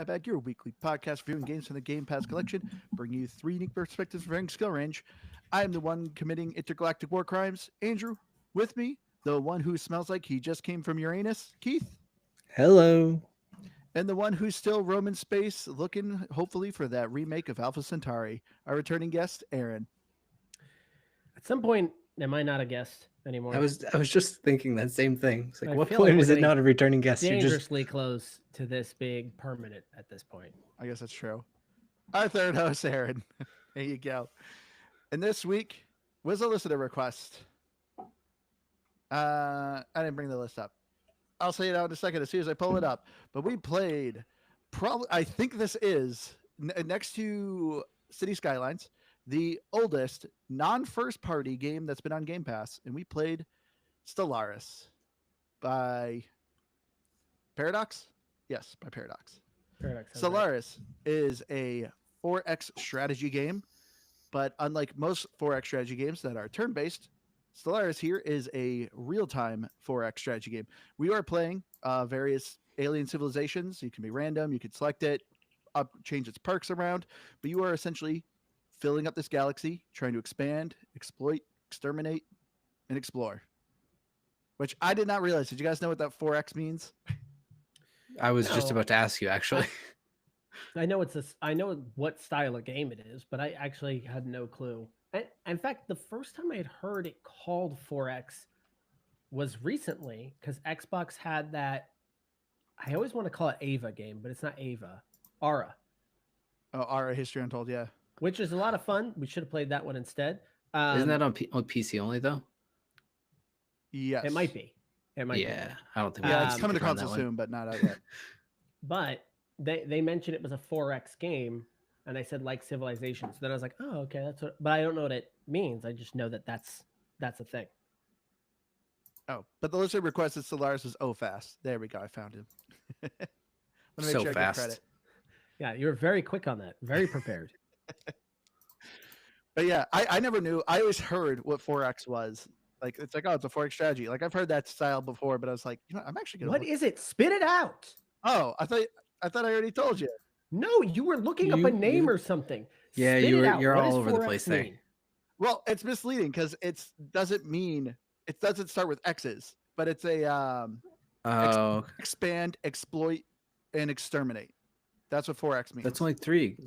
Bag, your weekly podcast reviewing games from the Game Pass collection, bringing you three unique perspectives of varying skill range. I am the one committing intergalactic war crimes, Andrew. With me, the one who smells like he just came from Uranus, Keith. Hello. And the one who's still roaming space, looking hopefully for that remake of Alpha Centauri, our returning guest, Aaron. At some point, am I not a guest I anymore? was just thinking that same thing. It's like, I what feel like point we're is it getting not a returning guest? You're just dangerously close to this being permanent at this point. I guess that's true. Our third host, Aaron. There you go. And this week was a listener request. I didn't bring the list up. I'll say it out in a second as soon as I pull it up. But we played probably, I think this is next to City Skylines, the oldest non-first party game that's been on Game Pass, and we played Stellaris by Paradox. Yes, by Paradox. Paradox sounds right. Stellaris is a 4X strategy game, but unlike most 4X strategy games that are turn-based, Stellaris here is a real-time 4X strategy game. We are playing various alien civilizations. You can be random. You can select it, change its perks around, but you are essentially filling up this galaxy, trying to expand, exploit, exterminate, and explore. Which I did not realize. Did you guys know what that 4X means? I was just No. about to ask you actually. I know I know what style of game it is, but I actually had no clue. In fact, the first time I had heard it called 4X was recently because Xbox had that. I always want to call it Ava game, but it's not Ava. Ara, Oh, Ara History Untold, yeah. which is a lot of fun. We should have played that one instead. Isn't that on PC only though? Yes. It might be. It might be. Yeah, I don't think. Yeah, it's Um, coming to run that console one. soon, but not out yet. But they mentioned it was a 4X game, and I said like Civilization. So then I was like, oh, okay, that's what. But I don't know what it means. I just know that that's a thing. Oh, but the listener requested Stellaris is fast. There we go. I found him. Wanna So I give fast. credit. Yeah, you were very quick on that. Very prepared. But yeah, I never knew. I always heard what 4X was. Like it's like, oh, it's a 4X strategy. Like I've heard that style before, but I was like, you know, I'm actually gonna What look. is it? Spit it out. Oh, I thought I already told you. No, you were looking up a name or something. Yeah, Spit you it were- out. you're What all does over the 4X place there. mean? Well, it's misleading because it doesn't start with X's, but it's a Oh, expand, exploit, and exterminate. That's what 4X means. that's only 3.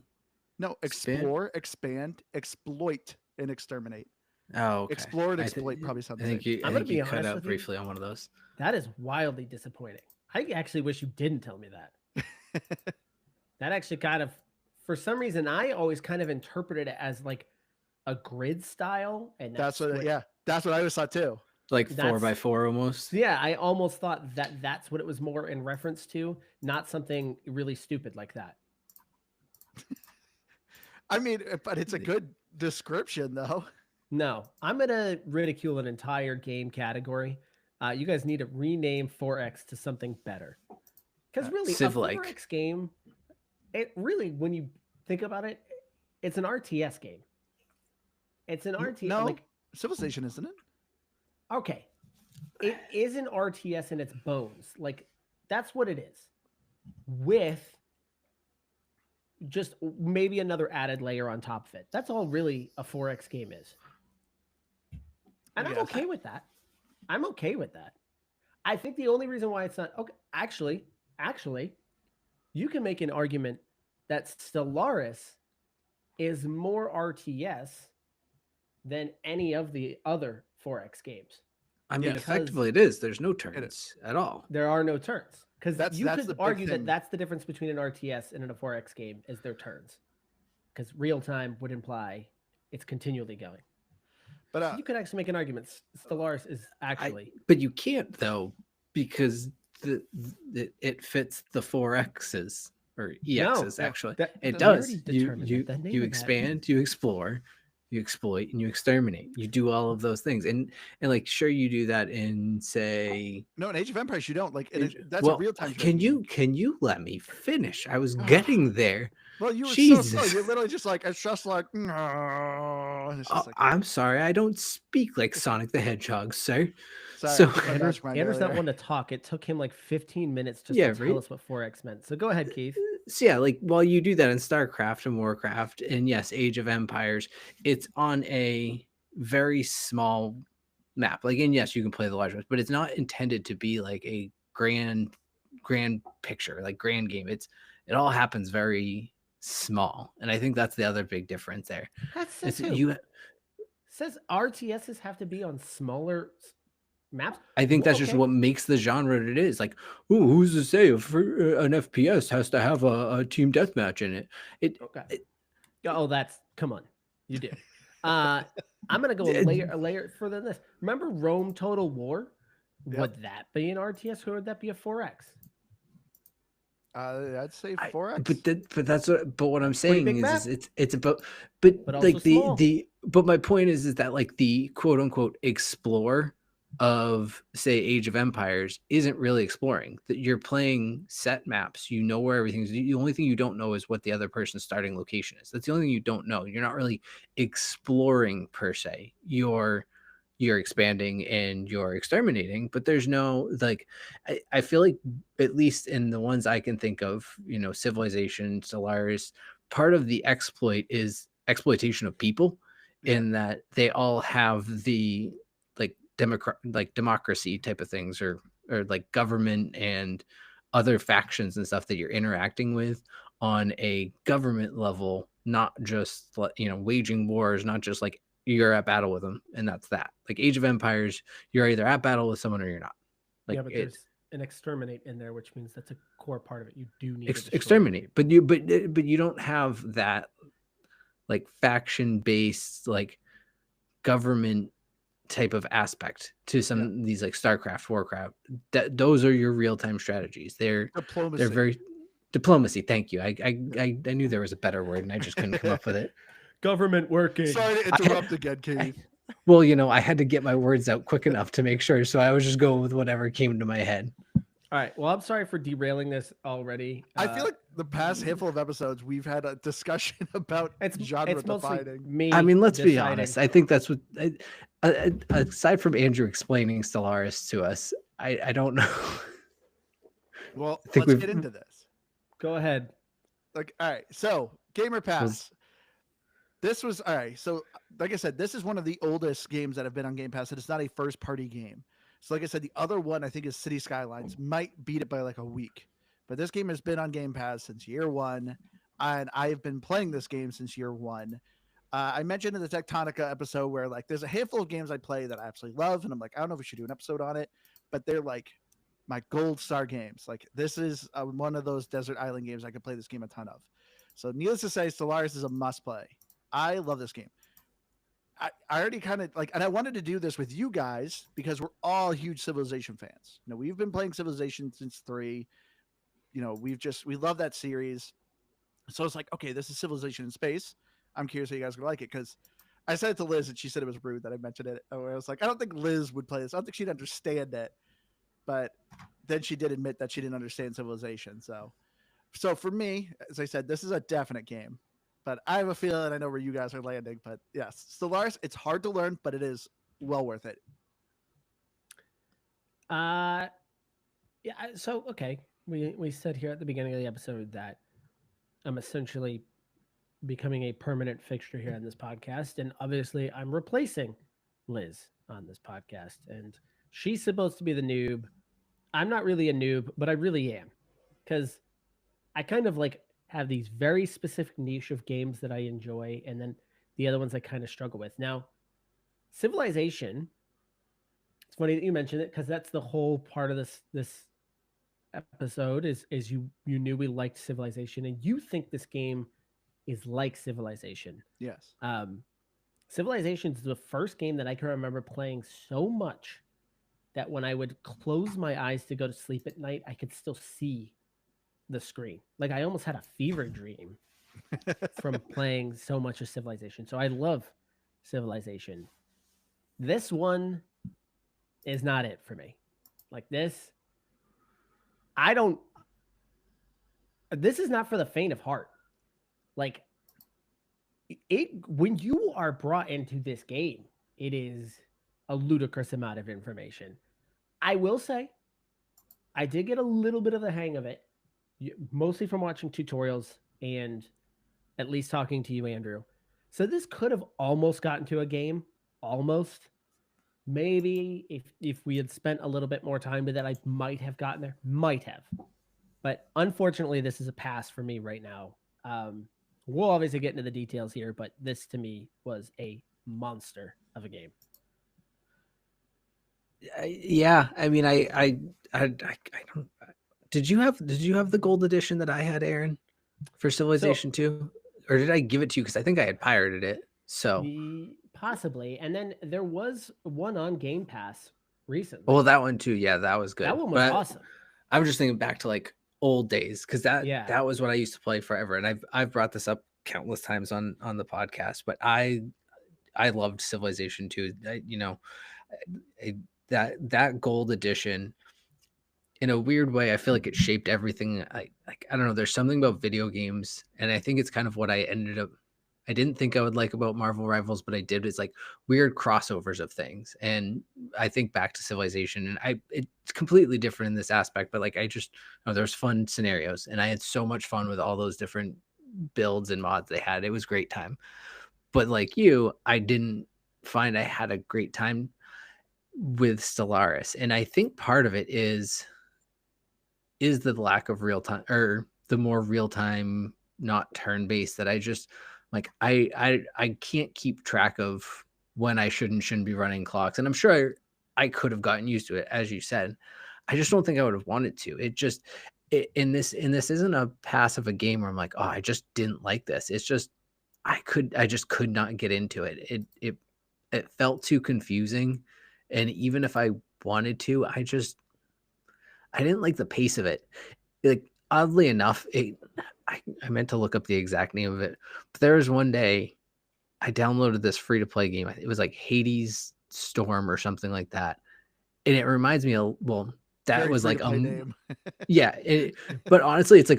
No, Expand? explore, expand, exploit, and exterminate. Oh, okay. Explore and I thi- exploit probably sound I the think same. you. I I'm gonna think be you cut honest out with you. briefly on one of those. That is wildly disappointing. I actually wish you didn't tell me that. That actually kind of, for some reason, I always kind of interpreted it as like a grid style, and That's what. Yeah, that's what I always thought too. Like That's- 4x4 almost. Yeah, I almost thought that that's what it was more in reference to, not something really stupid like that. I mean, but it's a good description though. No, I'm gonna ridicule an entire game category. You guys need to rename 4X to something better. Because really, a Civ-like. 4X game, it really, when you think about it, it's an RTS game. It's an RTS. No, Like, Civilization, isn't it? okay, it is an RTS in its bones. Like, that's what it is. With just maybe another added layer on top of it. That's all really a 4X game is. And I'm Yes. okay with that. I'm okay with that. I think the only reason why it's not okay, actually, you can make an argument that Stellaris is more RTS than any of the other 4X games. I mean, Yes. effectively, it is. There's no turns at all. There are no turns. Because That's you the could big argue thing. that that's the difference between an RTS and a 4X game is their turns. Because real time would imply it's continually going. But You could actually make an argument. Stellaris is actually But you can't though, because it fits the 4x's or ex's No, actually. that- It we does. already You determined you that the name you of that- expand, you explore, you exploit, and you exterminate. You do all of those things, and like sure you do that in say. no, in Age of Empires, you don't like. That's well, a real time. can you let me finish? I was getting there. Well, you were so Jesus. slow. You're literally just like it's just like. And it's Oh, just like I'm sorry, I don't speak like Sonic the Hedgehog, sir. sorry, so- I took my Andrew's mastermind not earlier. one to talk. It took him like 15 minutes just Yeah, to tell right? us what 4X meant. So go ahead, Keith. So yeah, like while you do that in StarCraft and Warcraft, and yes, Age of Empires, it's on a very small map. Like, and yes, you can play the large maps, but it's not intended to be like a grand picture, like grand game. It all happens very small, and I think that's the other big difference there. That says It's who? you. Says RTSs have to be on smaller maps. I think that's just Okay. what makes the genre what it is. Like, ooh, who's to say if an FPS has to have a team deathmatch in it? Okay. Oh, that's come on, you do. I'm gonna go a layer further than this. Remember Rome Total War? Yep. Would that be an RTS or would that be a 4X? I'd say 4X. But what I'm saying big map. is it's about but also like small. but my point is that like the quote unquote explore of say Age of Empires isn't really exploring. That you're playing set maps, you know where everything's. The only thing you don't know is what the other person's starting location is. That's the only thing you don't know. You're not really exploring per se. You're expanding and you're exterminating, but there's no like I feel like at least in the ones I can think of, you know, Civilization, Stellaris, part of the exploit is exploitation of people in that they all have the like democracy type of things or like government and other factions and stuff that you're interacting with on a government level, not just you know waging wars, not just like you're at battle with them and that's that. Like Age of Empires, you're either at battle with someone or you're not. Like yeah, but there's an exterminate in there, which means that's a core part of it. You do need to exterminate, but you don't have that like faction based like government type of aspect to some of these like StarCraft, Warcraft. That those are your real time strategies. They're very diplomacy. Thank you. I knew there was a better word and I just couldn't come up with it. Government working. Sorry to interrupt again, Katie. Well, you know, I had to get my words out quick enough to make sure, so I was just going with whatever came to my head. All right. Well, I'm sorry for derailing this already. I feel like the past handful of episodes we've had a discussion about genre defining. Me. I mean, let's be honest. I think that's what. Aside from Andrew explaining Stellaris to us, I don't know. Well, let's get into this. Go ahead. Like, all right. So, Gamer Pass. This was all right. So, like I said, this is one of the oldest games that have been on Game Pass, and it's not a first-party game. So, like I said, the other one I think is City Skylines. Might beat it by like a week, but this game has been on Game Pass since year one, and I've been playing this game since year one. I mentioned in the Tectonica episode where like there's a handful of games I play that I absolutely love, and I'm like, I don't know if we should do an episode on it, but they're like my gold star games. Like this is one of those desert island games I could play this game a ton of. So, needless to say, Stellaris is a must play. I love this game. I already kind of like, and I wanted to do this with you guys because we're all huge Civilization fans. You know, we've been playing Civilization since 3. You know, we love that series. So it's like, okay, this is Civilization in space. I'm curious how you guys are gonna like it because I said it to Liz and she said it was rude that I mentioned it. I was like, I don't think Liz would play this. I don't think she'd understand it. But then she did admit that she didn't understand Civilization. So for me, as I said, this is a definite game. But I have a feeling I know where you guys are landing. But yes, Stellaris, it's hard to learn, but it is well worth it. Yeah. So okay, we said here at the beginning of the episode that I'm essentially becoming a permanent fixture here on this podcast, and obviously I'm replacing Liz on this podcast, and she's supposed to be the noob. I'm not really a noob, but I really am, because I kind of like have these very specific niche of games that I enjoy, and then the other ones I kind of struggle with. Now, Civilization, it's funny that you mentioned it because that's the whole part of this episode is you knew we liked Civilization, and you think this game is like Civilization. Yes. Civilization is the first game that I can remember playing so much that when I would close my eyes to go to sleep at night, I could still see the screen. Like I almost had a fever dream from playing so much of Civilization. So I love Civilization. This one is not it for me. Like this is not for the faint of heart. Like when you are brought into this game, it is a ludicrous amount of information. I will say I did get a little bit of the hang of it. mostly from watching tutorials and at least talking to you, Andrew. So this could have almost gotten to a game, almost. Maybe if we had spent a little bit more time with it, I might have gotten there. Might have. But unfortunately, this is a pass for me right now. We'll obviously get into the details here, but this to me was a monster of a game. Yeah, I mean, I don't. Did you have the gold edition that I had, Aaron, for Civilization 2? Or did I give it to you? Because I think I had pirated it. So possibly. And then there was one on Game Pass recently. well, that one too. Yeah, that was good. That one was awesome. I'm just thinking back to like old days because that was what I used to play forever. And I've brought this up countless times on the podcast, but I loved Civilization 2. That gold edition, in a weird way, I feel like it shaped everything. I don't know. There's something about video games, and I think it's kind of what I didn't think I would like about Marvel Rivals, but I did. It's like weird crossovers of things, and I think back to Civilization, and it's completely different in this aspect. But like there's fun scenarios, and I had so much fun with all those different builds and mods they had. It was a great time. But like you, I didn't find I had a great time with Stellaris, and I think part of it is the lack of real time, or the more real time, not turn based, that I just like I can't keep track of when I shouldn't be running clocks. And I'm sure I could have gotten used to it, as you said. I just don't think I would have wanted to. This isn't a pass of a game where I'm like, oh, I just didn't like this. It's just I just could not get into it. It felt too confusing. And even if I wanted to, I didn't like the pace of it. Like, oddly enough, I meant to look up the exact name of it, but there was one day I downloaded this free to play game. It was like Hades Storm or something like that, and it reminds me of that Very was like name. Yeah, but honestly, it's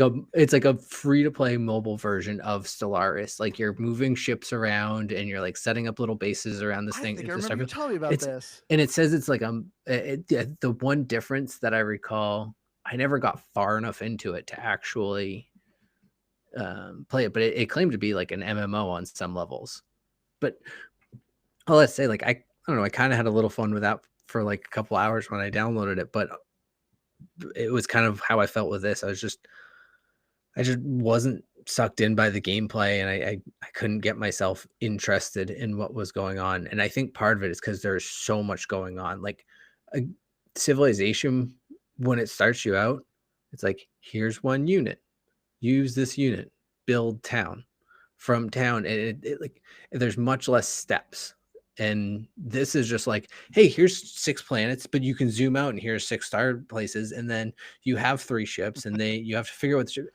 like a free to play mobile version of Stellaris. Like, you're moving ships around and you're like setting up little bases around this thing. I remember you telling me about this. And it says it's like the one difference that I recall, I never got far enough into it to actually play it, but it claimed to be like an MMO on some levels. But let's say, like, I don't know, I kind of had a little fun with that for like a couple hours when I downloaded it, but it was kind of how I felt with this. I just wasn't sucked in by the gameplay, and I couldn't get myself interested in what was going on. And I think part of it is because there's so much going on. Like, a Civilization, when it starts you out, it's like, here's one unit, use this unit, build town. From town, and it like, there's much less steps. And this is just like, hey, here's 6 planets, but you can zoom out and here's 6 star places, and then you have 3 ships, and you have to figure out what the ship.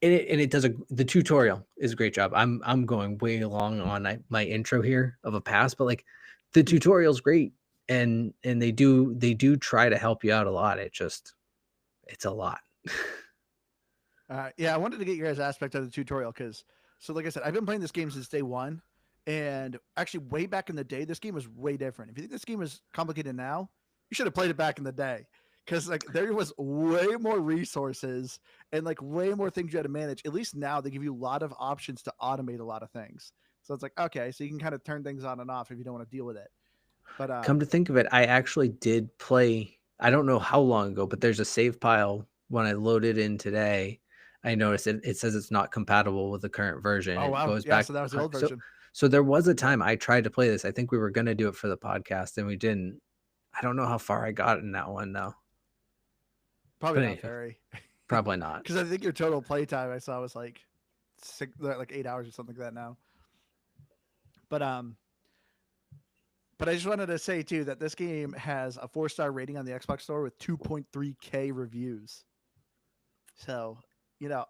And it does the tutorial is a great job. I'm going way long on my intro here of a pass, but like, the tutorial's great, and they do try to help you out a lot. It's a lot. Yeah, I wanted to get your guys' aspect of the tutorial because, so like I said, I've been playing this game since day one. And actually, way back in the day, this game was way different. If you think this game is complicated now, you should have played it back in the day, because like there was way more resources and like way more things you had to manage. At least now they give you a lot of options to automate a lot of things. So it's like, okay, so you can kind of turn things on and off if you don't want to deal with it. But come to think of it, I actually did play. I don't know how long ago, but there's a save pile when I loaded in today. I noticed it says it's not compatible with the current version. Oh, wow. It goes Yeah, back. so that was the old version. So there was a time I tried to play this. I think we were going to do it for the podcast, and we didn't. I don't know how far I got in that one, though. Probably not very. Probably not. Because I think your total playtime I saw was like 8 hours or something like that now. But I just wanted to say too that this game has a 4-star rating on the Xbox Store with 2.3K reviews. So,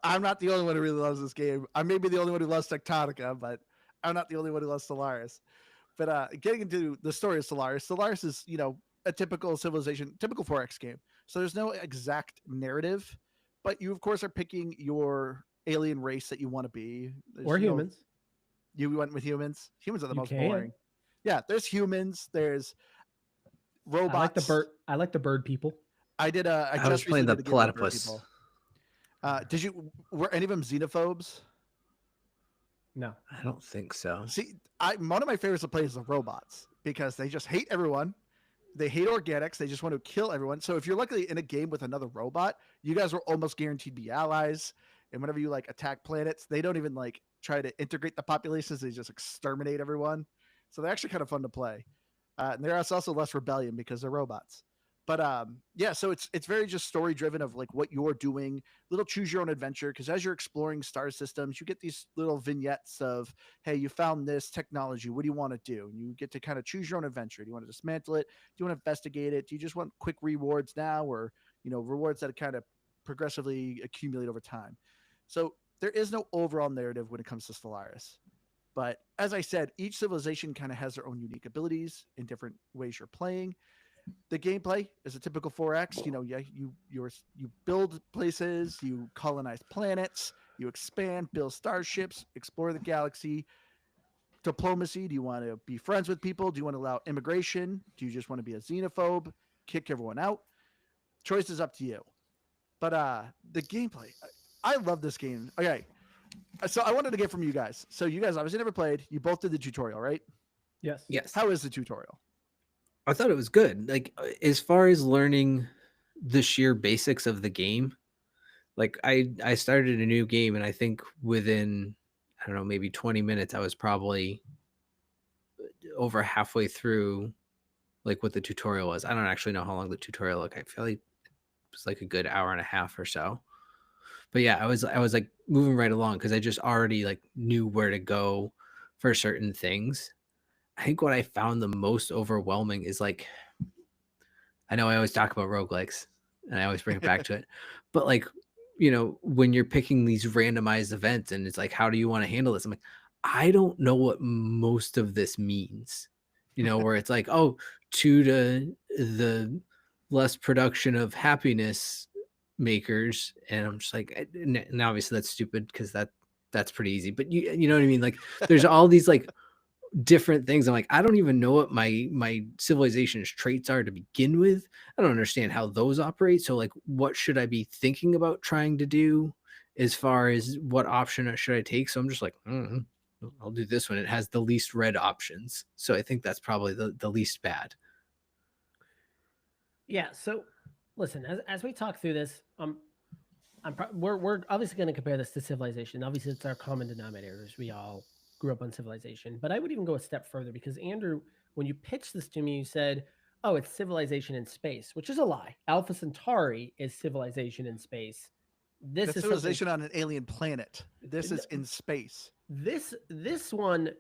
I'm not the only one who really loves this game. I may be the only one who loves Tectonica, but I'm not the only one who loves Stellaris. But getting into the story of Stellaris is, a typical Civilization, typical 4X game. So there's no exact narrative, but you, of course, are picking your alien race that you want to be. Or humans. You went with humans. Humans are the most boring. Yeah, there's humans. There's robots. I like the bird people. I did. I was playing the platypus. Were any of them xenophobes? No. I don't think so. See, one of my favorites to play is the robots because they just hate everyone. They hate organics. They just want to kill everyone. So if you're luckily in a game with another robot, you guys are almost guaranteed to be allies. And whenever you like attack planets, they don't even like try to integrate the populations. They just exterminate everyone. So they're actually kind of fun to play. And there's also less rebellion because they're robots. But yeah, so it's very just story driven of like what you're doing, little choose your own adventure. Because as you're exploring star systems, you get these little vignettes of, hey, you found this technology. What do you want to do? And you get to kind of choose your own adventure. Do you want to dismantle it? Do you want to investigate it? Do you just want quick rewards now, or rewards that kind of progressively accumulate over time? So there is no overall narrative when it comes to Stellaris. But as I said, each civilization kind of has their own unique abilities in different ways you're playing. The gameplay is a typical 4X. You build places, you colonize planets, you expand, build starships, explore the galaxy. Diplomacy: do you want to be friends with people? Do you want to allow immigration? Do you just want to be a xenophobe, kick everyone out? Choice is up to you. But the gameplay, I love this game. Okay, so I wanted to get from you guys. So you guys obviously never played. You both did the tutorial, right? Yes. Yes. How is the tutorial? I thought it was good. Like, as far as learning the sheer basics of the game, like I started a new game, and I think within, I don't know, maybe 20 minutes, I was probably over halfway through like what the tutorial was. I don't actually know how long the tutorial, like I feel like it was like a good hour and a half or so. But yeah, I was like moving right along because I just already like knew where to go for certain things. I think what I found the most overwhelming is like, I know I always talk about roguelikes and I always bring it back to it, but like, when you're picking these randomized events and it's like, how do you want to handle this? I'm like, I don't know what most of this means, where it's like, oh, to the less production of happiness makers. And I'm just like, and obviously that's stupid because that's pretty easy, but you know what I mean? Like there's all these like different things. I'm like, I don't even know what my civilization's traits are to begin with. I don't understand how those operate. So like, what should I be thinking about trying to do as far as what option should I take? So I'm just like, I'll do this one. It has the least red options. So I think that's probably the least bad. Yeah. So listen, as we talk through this, we're obviously going to compare this to Civilization. Obviously, it's our common denominators. We all grew up on Civilization, but I would even go a step further because Andrew, when you pitched this to me, you said, "Oh, it's Civilization in space," which is a lie. Alpha Centauri is Civilization in space. This is civilization on an alien planet. This is in space. This one,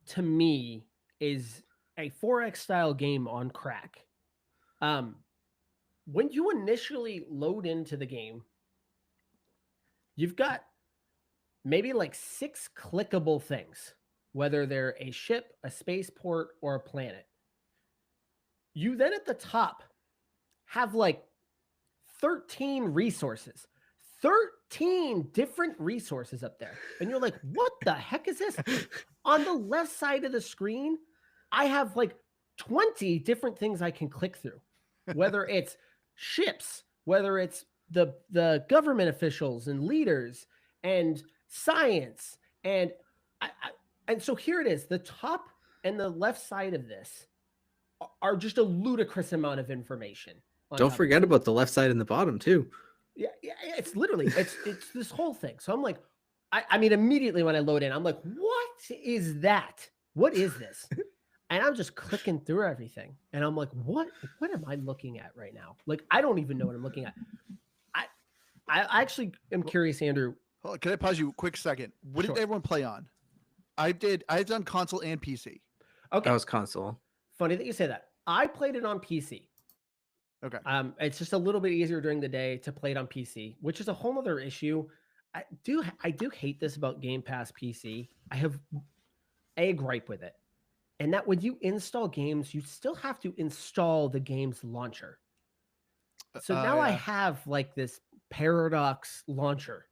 to me, is a 4X style game on crack. When you initially load into the game, you've got maybe like 6 clickable things, whether they're a ship, a spaceport, or a planet. You then at the top have like 13 resources, 13 different resources up there. And you're like, what the heck is this? On the left side of the screen, I have like 20 different things I can click through, whether it's ships, whether it's the government officials and leaders and science. And and so here it is. The top and the left side of this are just a ludicrous amount of information. Don't forget about the left side and the bottom too. Yeah, it's literally it's this whole thing. So I'm like, I mean, immediately when I load in, I'm like, what is that? What is this? And I'm just clicking through everything, and I'm like, what am I looking at right now? Like, I don't even know what I'm looking at. I actually am curious, Andrew. Can I pause you a quick second? What did everyone play on? I've done console and PC. Okay, that was console. Funny that you say that. I played it on PC. Okay. It's just a little bit easier during the day to play it on PC, which is a whole other issue. I do hate this about Game Pass PC. I have a gripe with it, and that when you install games, you still have to install the game's launcher. So now I have like this Paradox launcher.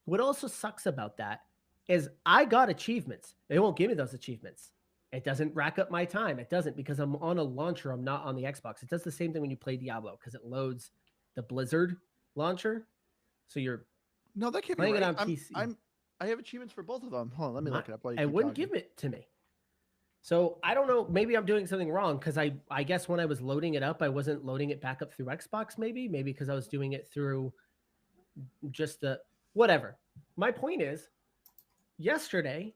What also sucks about that is I got achievements. They won't give me those achievements. It doesn't rack up my time. It doesn't because I'm on a launcher. I'm not on the Xbox. It does the same thing when you play Diablo because it loads the Blizzard launcher. So you're No, that can't be Playing it right. on PC. I have achievements for both of them. Hold on, let me look it up while you It keep wouldn't talking. give it to me. So I don't know. Maybe I'm doing something wrong because I guess when I was loading it up, I wasn't loading it back up through Xbox. Maybe because I was doing it through just the whatever. My point is, yesterday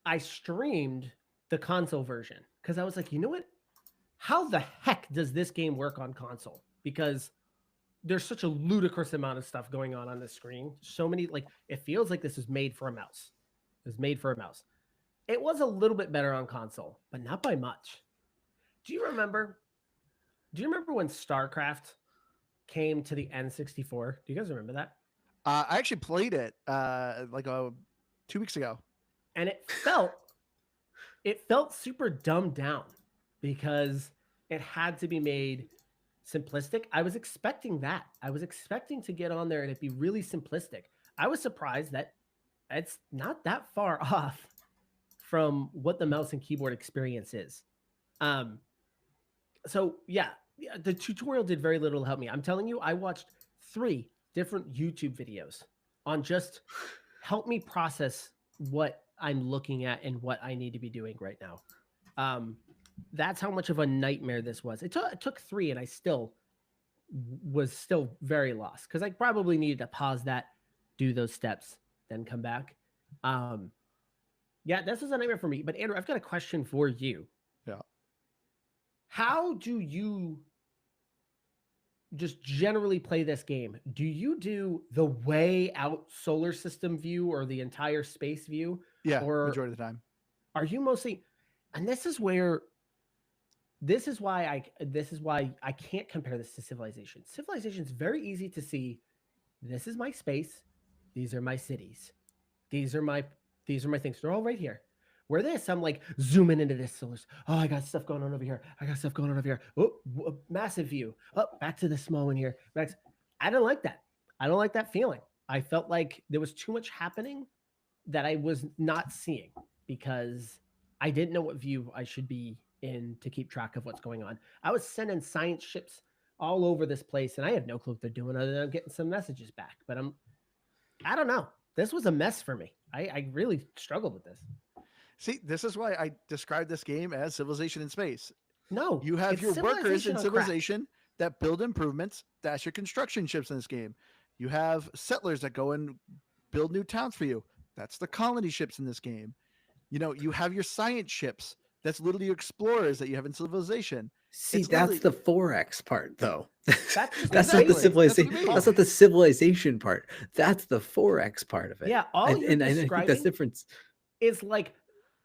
I streamed the console version because I was like, you know what? How the heck does this game work on console? Because there's such a ludicrous amount of stuff going on the screen. So many, like, it feels like this is made for a mouse. It was made for a mouse. It was a little bit better on console, but not by much. Do you remember when StarCraft came to the N64? Do you guys remember that? I actually played it 2 weeks ago. And it felt super dumbed down because it had to be made simplistic. I was expecting that. I was expecting to get on there and it'd be really simplistic. I was surprised that it's not that far off from what the mouse and keyboard experience is. So yeah, the tutorial did very little to help me. I'm telling you, I watched 3 different YouTube videos on just help me process what I'm looking at and what I need to be doing right now. That's how much of a nightmare this was. It took 3 and I was still very lost because I probably needed to pause that, do those steps, then come back. Yeah, this is a nightmare for me. But Andrew, I've got a question for you. Yeah. How do you just generally play this game? Do you do the way out solar system view or the entire space view? Yeah, or majority of the time. Are you mostly, and this is why I can't compare this to Civilization. Civilization is very easy to see. This is my space. These are my cities. These are my things. They're all right here. Where this, I'm like zooming into this solar. Oh, I got stuff going on over here. I got stuff going on over here. Oh, massive view. Oh, back to the small one here. I don't like that. I don't like that feeling. I felt like there was too much happening that I was not seeing because I didn't know what view I should be in to keep track of what's going on. I was sending science ships all over this place and I have no clue what they're doing other than I'm getting some messages back. But I don't know. This was a mess for me. I really struggled with this. See, this is why I describe this game as Civilization in space. No, You have your workers in on crack. Civilization that build improvements. That's your construction ships in this game. You have settlers that go and build new towns for you. That's the colony ships in this game. You know, you have your science ships. That's literally your explorers that you have in Civilization. See, It's that's the 4X part, though. That's not the amazing. civilization. That's not the civilization part. That's the 4X part of it. Yeah, all you're and I think that's describing difference. is like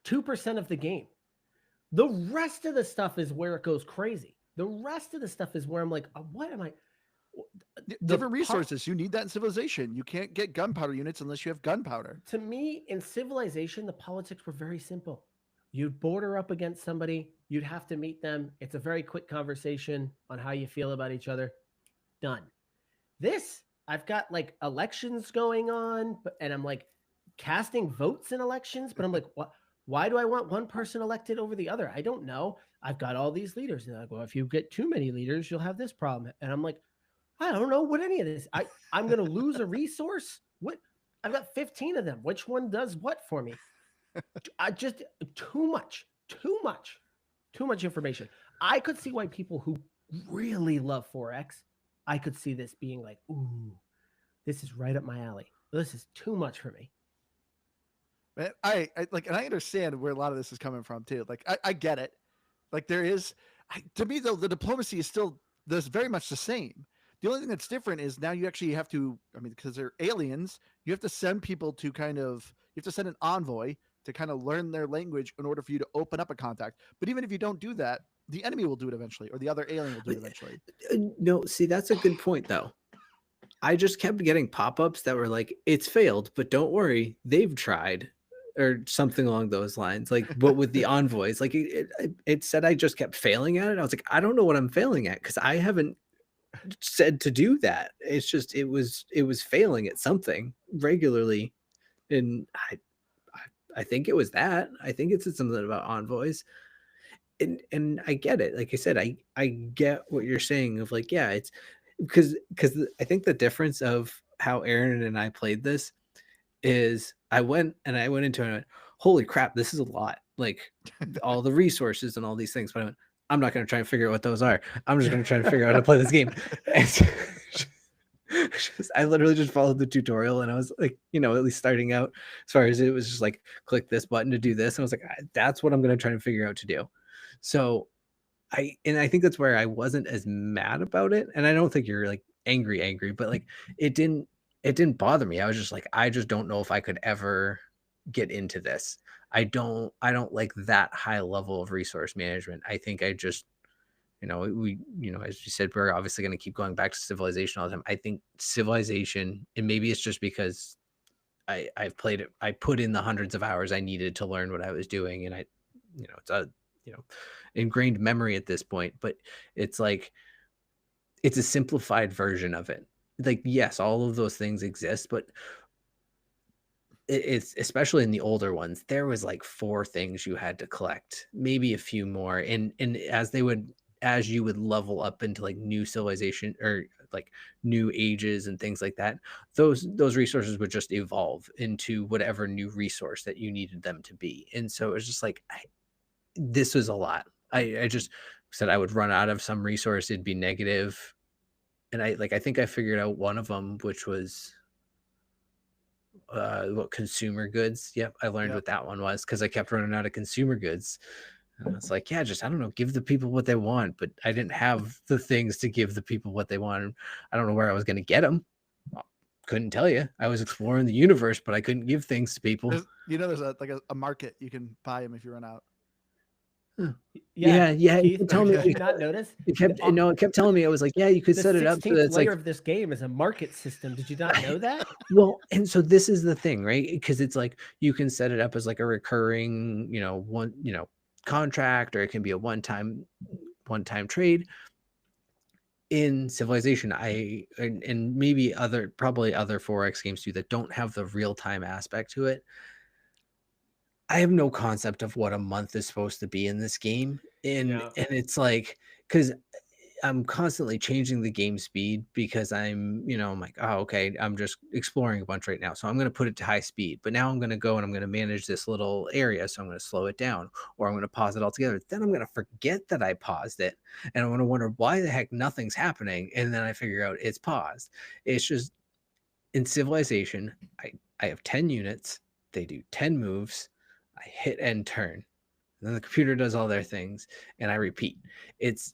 2% of the game. The rest of the stuff is where it goes crazy. The rest of the stuff is where I'm like, what am I? Different resources. You need that in Civilization. You can't get gunpowder units unless you have gunpowder. To me, in Civilization, the politics were very simple. You'd border up against somebody. You'd have to meet them. It's a very quick conversation on how you feel about each other. Done. This, I've got like elections going on, and I'm like casting votes in elections, but I'm like, what? Why do I want one person elected over the other? I don't know. I've got all these leaders. And I go, if you get too many leaders, you'll have this problem. And I'm like, I don't know what any of this. I'm going to lose a resource. What? I've got 15 of them. Which one does what for me? I just too much information. I could see why people who really love 4X, I could see this being like, ooh, this is right up my alley. This is too much for me. Man, I like, and I understand where a lot of this is coming from too. Like, I get it. Like, there is, to me though, the diplomacy is still there's very much the same. The only thing that's different is now you actually have to, I mean, because they're aliens, you have to send people to you have to send an envoy to kind of learn their language in order for you to open up a contact. But even if you don't do that, the enemy will do it eventually, or the other alien will do it eventually. No, see, that's a good point though. I just kept getting pop-ups that were like, it's failed, but don't worry, they've tried, or something along those lines. Like, but with the envoys, like it said I just kept failing at it. I was like, I don't know what I'm failing at because I haven't said to do that. It's just it was failing at something regularly, and I think it was that. I think it said something about envoys, and I get it. Like I said, I get what you're saying of like, yeah, it's because I think the difference of how Aaron and I played this is I went into it and I went, holy crap, this is a lot. Like all the resources and all these things. But I went, I'm not going to try and figure out what those are. I'm just going to try and figure out how to play this game. And so, I literally just followed the tutorial and I was like, at least starting out as far as it was just like, click this button to do this. And I was like, that's what I'm going to try and figure out to do. So I think that's where I wasn't as mad about it. And I don't think you're like angry, but like it didn't bother me. I was just like, I just don't know if I could ever get into this. I don't like that high level of resource management. I think I just, as you said, we're obviously going to keep going back to Civilization all the time. I think Civilization, and maybe it's just because I've played it, I put in the hundreds of hours I needed to learn what I was doing. And it's a, ingrained memory at this point, but it's like, it's a simplified version of it. Like, yes, all of those things exist, but it's especially in the older ones, there was like 4 things you had to collect, maybe a few more. And as you would level up into like new civilization or like new ages and things like that, those resources would just evolve into whatever new resource that you needed them to be. And so it was just like, this was a lot. I just said I would run out of some resource, it'd be negative. And I think I figured out one of them, which was what consumer goods. Yep, I learned what that one was because I kept running out of consumer goods. And it's like, yeah, just I don't know, give the people what they want, but I didn't have the things to give the people what they wanted. I don't know where I was going to get them. Couldn't tell you. I was exploring the universe, but I couldn't give things to people. There's a market you can buy them if you run out. Yeah. Keith, tell me. Did you not notice? It kept telling me. I was like, yeah, you could set it up. The 16th layer of this game is a market system. Did you not know that? Well, and so this is the thing, right? Because it's like you can set it up as like a recurring, contract, or it can be a one-time trade. In Civilization, and maybe probably other 4X games too that don't have the real-time aspect to it. I have no concept of what a month is supposed to be in this game. And it's like, because I'm constantly changing the game speed because I'm like, oh, okay, I'm just exploring a bunch right now. So I'm going to put it to high speed, but now I'm going to go and I'm going to manage this little area. So I'm going to slow it down, or I'm going to pause it altogether. Then I'm going to forget that I paused it. And I'm going to wonder why the heck nothing's happening. And then I figure out it's paused. It's just in Civilization, I have 10 units. They do 10 moves. I hit end turn. And then the computer does all their things and I repeat. It's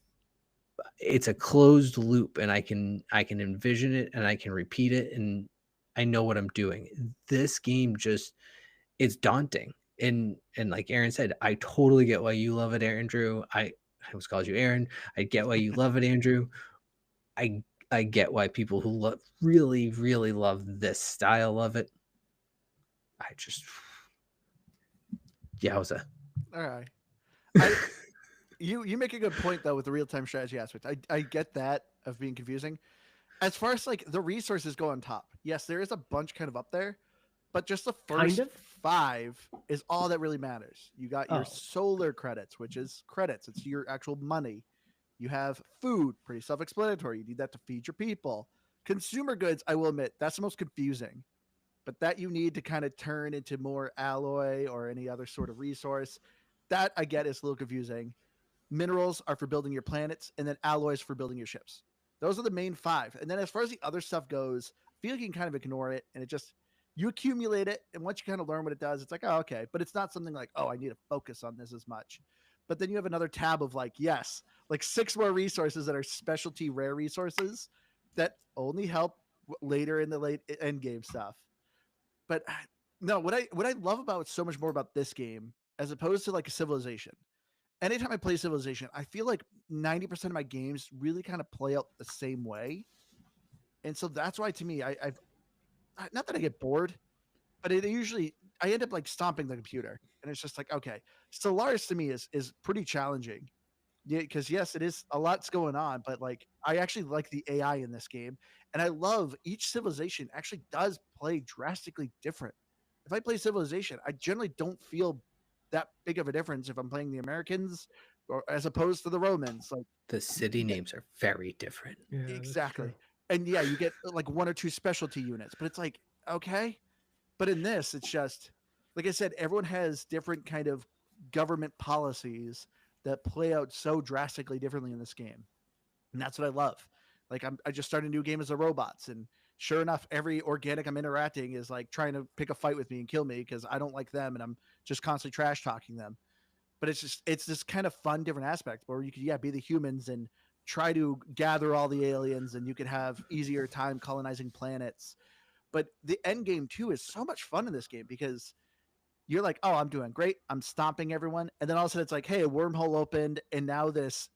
a closed loop, and I can envision it and I can repeat it and I know what I'm doing. This game it's daunting. And like Aaron said, I totally get why you love it, Andrew. I almost called you Aaron. I get why you love it, Andrew. I get why people who really, really love this style of it. Yowza. All right. You make a good point though with the real-time strategy aspect. I get that of being confusing. As far as like the resources go on top, yes, there is a bunch kind of up there, but just the first 5 is all that really matters. You got your solar credits, which is credits. It's your actual money. You have food, pretty self-explanatory. You need that to feed your people. Consumer goods, I will admit, that's the most confusing. But that you need to kind of turn into more alloy or any other sort of resource. That I get is a little confusing. Minerals are for building your planets, and then alloys for building your ships. Those are the main 5. And then as far as the other stuff goes, I feel like you can kind of ignore it, and you accumulate it, and once you kind of learn what it does, it's like, oh, okay. But it's not something like, oh, I need to focus on this as much. But then you have another tab of like, yes, like 6 more resources that are specialty rare resources that only help later in the late end game stuff. But no, what I love about so much more about this game, as opposed to like a Civilization. Anytime I play Civilization, I feel like 90% of my games really kind of play out the same way. And so that's why to me, I've not that I get bored, but I end up like stomping the computer. And it's just like, okay. Stellaris to me is pretty challenging. Yeah, because yes, it is a lot's going on, but like I actually like the AI in this game. And I love each civilization actually does play drastically different. If I play Civilization, I generally don't feel that big of a difference if I'm playing the Americans or as opposed to the Romans. Like the city names are very different. Yeah, exactly. and yeah, you get like 1 or 2 specialty units, but it's like, okay. But in this, it's just like I said, everyone has different kind of government policies that play out so drastically differently in this game. And that's what I love. Like I just started a new game as a robots, and sure enough, every organic I'm interacting is like trying to pick a fight with me and kill me because I don't like them and I'm just constantly trash talking them. But it's this kind of fun different aspect where you could be the humans and try to gather all the aliens, and you could have easier time colonizing planets. But the end game too is so much fun in this game because you're like, oh, I'm doing great, I'm stomping everyone, and then all of a sudden it's like, hey, a wormhole opened, and now this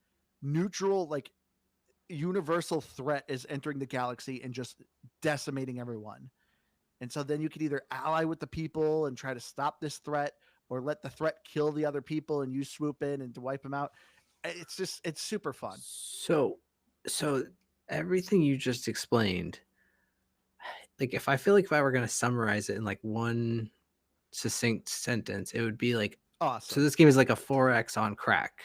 neutral, like, universal threat is entering the galaxy and just decimating everyone. And so then you could either ally with the people and try to stop this threat, or let the threat kill the other people and you swoop in and to wipe them out. It's super fun. So everything you just explained, like if I were going to summarize it in like one succinct sentence, it would be like, Awesome. so this game is like a 4X on crack.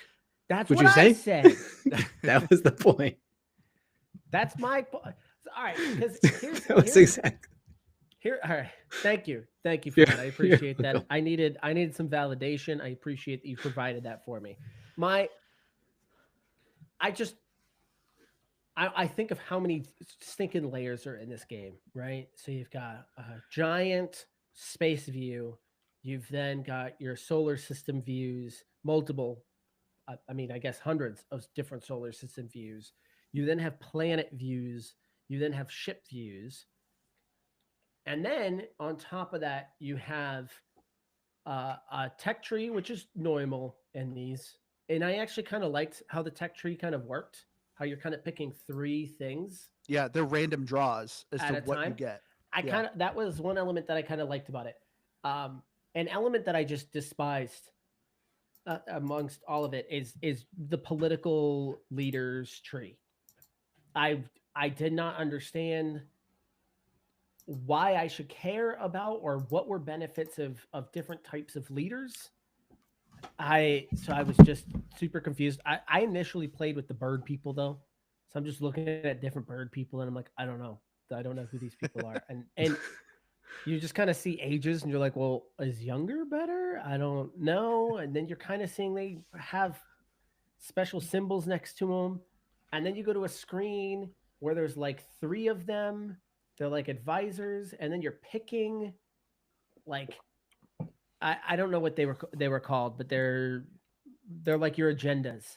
That's Would what you I say? said. That was the point. That's my point. All right, because That was exactly. All right. Thank you for You're- that. I appreciate you're that. I needed some validation. I appreciate that you provided that for me. I think of how many stinking layers are in this game, right? So you've got a giant space view. You've then got your solar system views, multiple, I guess hundreds of different solar system views. You then have planet views. You then have ship views. And then on top of that, you have a tech tree, which is normal in these. And I actually kind of liked how the tech tree kind of worked, how you're kind of picking 3 things. Yeah, they're random draws as At to a what you time? get. That was one element that I kind of liked about it. An element that I just despised amongst all of it is the political leaders tree. I did not understand why I should care about or what were benefits of different types of leaders. I was just super confused. I initially played with the bird people though. So I'm just looking at different bird people and I'm like, I don't know who these people are. And you just kind of see ages and you're like, well, is younger better? I don't know. And then you're kind of seeing they have special symbols next to them. And then you go to a screen where there's like 3 of them. They're like advisors, and then you're picking like I don't know what they were called, but they're like your agendas.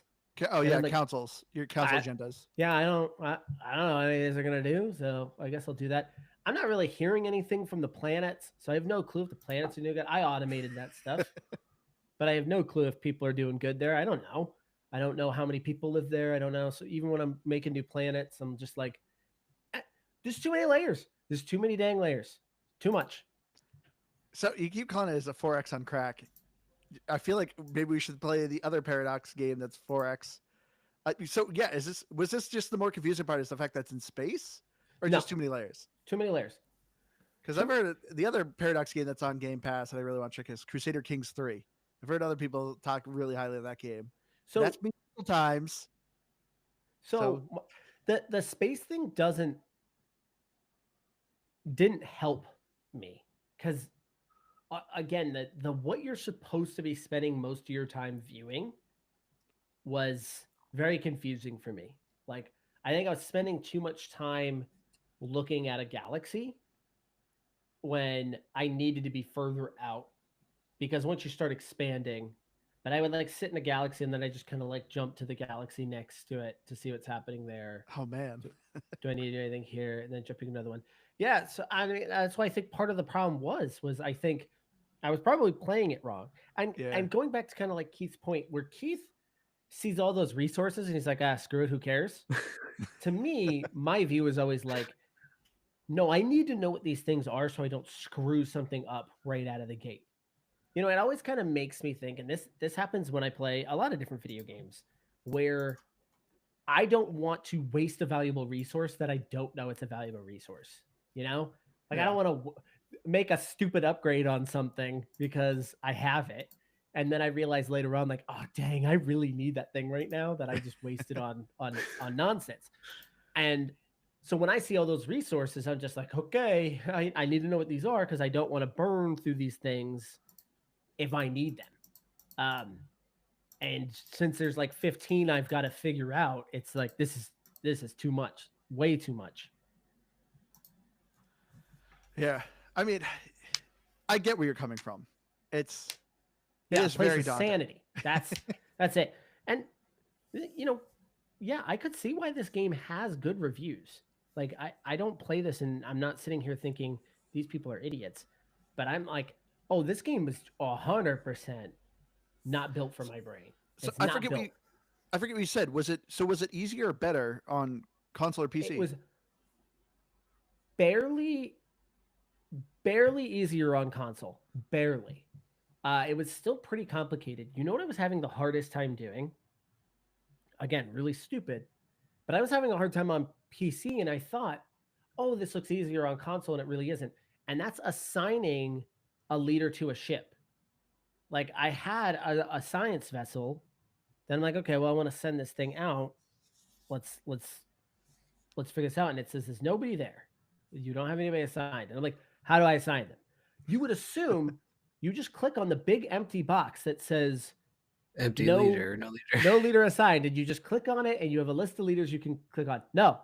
Oh yeah, like, councils, your council agendas. Yeah, I don't know what any of these are gonna do, so I guess I'll do that. I'm not really hearing anything from the planets, so I have no clue if the planets are doing good. I automated that stuff, but I have no clue if people are doing good there. I don't know. I don't know how many people live there. I don't know. So even when I'm making new planets, I'm just like, there's too many layers. There's too many dang layers. Too much. So you keep calling it as a 4X on crack. I feel like maybe we should play the other Paradox game that's 4X. So yeah, was this just the more confusing part? Is the fact that it's in space, or No. just too many layers? Too many layers. Because I've heard the other Paradox game that's on Game Pass that I really want to check is Crusader Kings 3. I've heard other people talk really highly of that game. So that's been multiple times. So the space thing didn't help me because again the what you're supposed to be spending most of your time viewing was very confusing for me. Like I think I was spending too much time looking at a galaxy when I needed to be further out, because once you start expanding, but I would like sit in a galaxy and then I just kind of like jump to the galaxy next to it to see what's happening there. Oh man. Do I need to do anything here? And then jumping another one. Yeah. So I mean, that's why I think part of the problem was I think I was probably playing it wrong. And going back to kind of like Keith's point, where Keith sees all those resources and he's like, screw it, who cares? To me, my view is always like, no, I need to know what these things are so I don't screw something up right out of the gate. You know, it always kind of makes me think, and this happens when I play a lot of different video games, where I don't want to waste a valuable resource that I don't know it's a valuable resource. You know, like I don't want to make a stupid upgrade on something because I have it, and then I realize later on, like, oh dang, I really need that thing right now that I just wasted on nonsense. And So when I see all those resources, I'm just like, okay, I need to know what these are because I don't want to burn through these things if I need them. And since there's like 15 I've got to figure out, it's like this is too much, way too much. Yeah, I mean, I get where you're coming from. It Yeah, is very place of daunting. sanity. That's it. And you know, yeah, I could see why this game has good reviews. Like I don't play this and I'm not sitting here thinking these people are idiots, but I'm like, oh, this game was 100% not built for my brain. So It's I not forget built. I forget what you said. Was it easier or better on console or PC? It was barely easier on console. Barely. It was still pretty complicated. You know what I was having the hardest time doing? Again, really stupid, but I was having a hard time on PC and I thought, oh, this looks easier on console, and it really isn't. And that's assigning a leader to a ship. Like I had a science vessel, then I'm like, okay, well, I want to send this thing out. Let's figure this out. And it says there's nobody there. You don't have anybody assigned. And I'm like, how do I assign them? You would assume you just click on the big empty box that says Empty no leader, no leader. no leader assigned, and you just click on it and you have a list of leaders you can click on. No,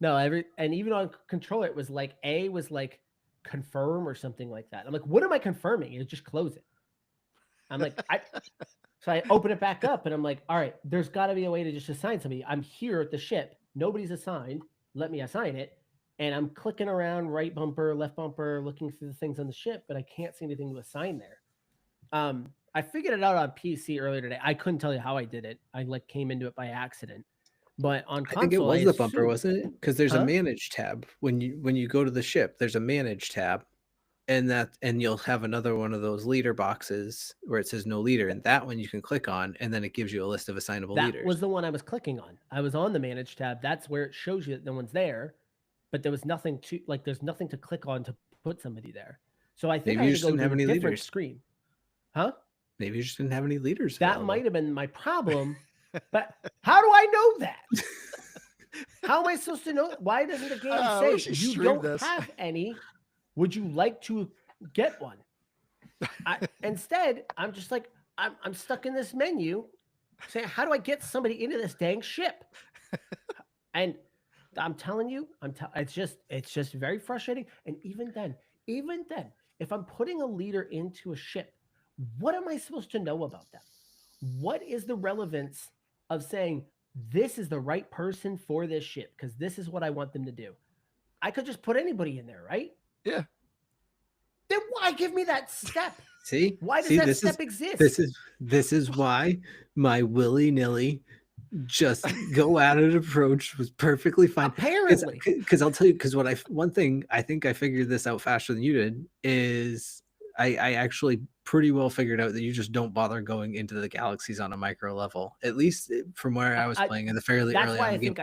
and even on controller, it was like A was like confirm or something like that. I'm like, what am I confirming? You just close it. I'm like, so I open it back up and I'm like, all right, there's got to be a way to just assign somebody. I'm here at the ship. Nobody's assigned. Let me assign it. And I'm clicking around right bumper, left bumper, looking through the things on the ship, but I can't see anything to assign there. I figured it out on PC earlier today. I couldn't tell you how I did it. I like came into it by accident. But on console, I think it was the bumper, assume, wasn't it? Because there's Huh? a manage tab when you go to the ship. There's a manage tab, and you'll have another one of those leader boxes where it says no leader, and that one you can click on, and then it gives you a list of assignable that leaders. was the one I was clicking on. I was on the manage tab. That's where it shows you that no one's there, but there was nothing to like. There's nothing to click on to put somebody there. So I think Maybe I you had to just go didn't to have a any different leaders. screen. Huh? Maybe you just didn't have any leaders. That available. might have been my problem. But how do I know that? How am I supposed to know? Why doesn't the game say you don't have any? Would you like to get one? Instead, I'm just like, I'm stuck in this menu saying, how do I get somebody into this dang ship? And I'm telling you, it's just very frustrating. And even then, if I'm putting a leader into a ship, what am I supposed to know about them? What is the relevance of saying this is the right person for this ship? Because this is what I want them to do. I could just put anybody in there, right? Yeah. Then why give me that step? See, why does that step exist? This is why my willy-nilly just go at it approach was perfectly fine. Apparently, because I'll tell you, because one thing I think I figured this out faster than you did is I actually pretty well figured out that you just don't bother going into the galaxies on a micro level, at least from where I was playing in the fairly early on game.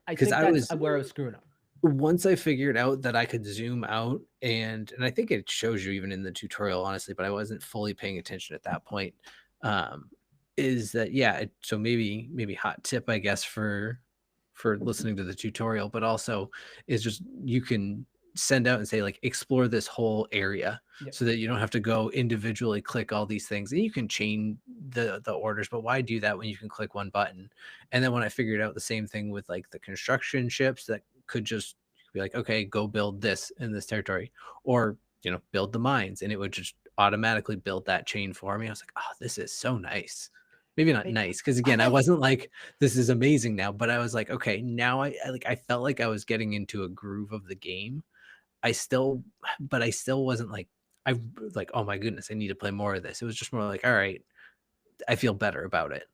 I think that's where I was screwing up. Once I figured out that I could zoom out, and I think it shows you even in the tutorial, honestly, but I wasn't fully paying attention at that point. Is that so maybe hot tip, I guess, for listening to the tutorial, but also is just you can send out and say like explore this whole area. Yep. So that you don't have to go individually click all these things, and you can chain the orders, but why do that when you can click one button? And then when I figured out the same thing with like the construction ships that could just be like, okay, go build this in this territory, or build the mines, and it would just automatically build that chain for me. I was like, oh, this is so nice. Maybe not nice, because again, I wasn't like this is amazing now, but I was like, okay, now I felt like I was getting into a groove of the game. I still wasn't like oh my goodness, I need to play more of this. It was just more like, all right, I feel better about it.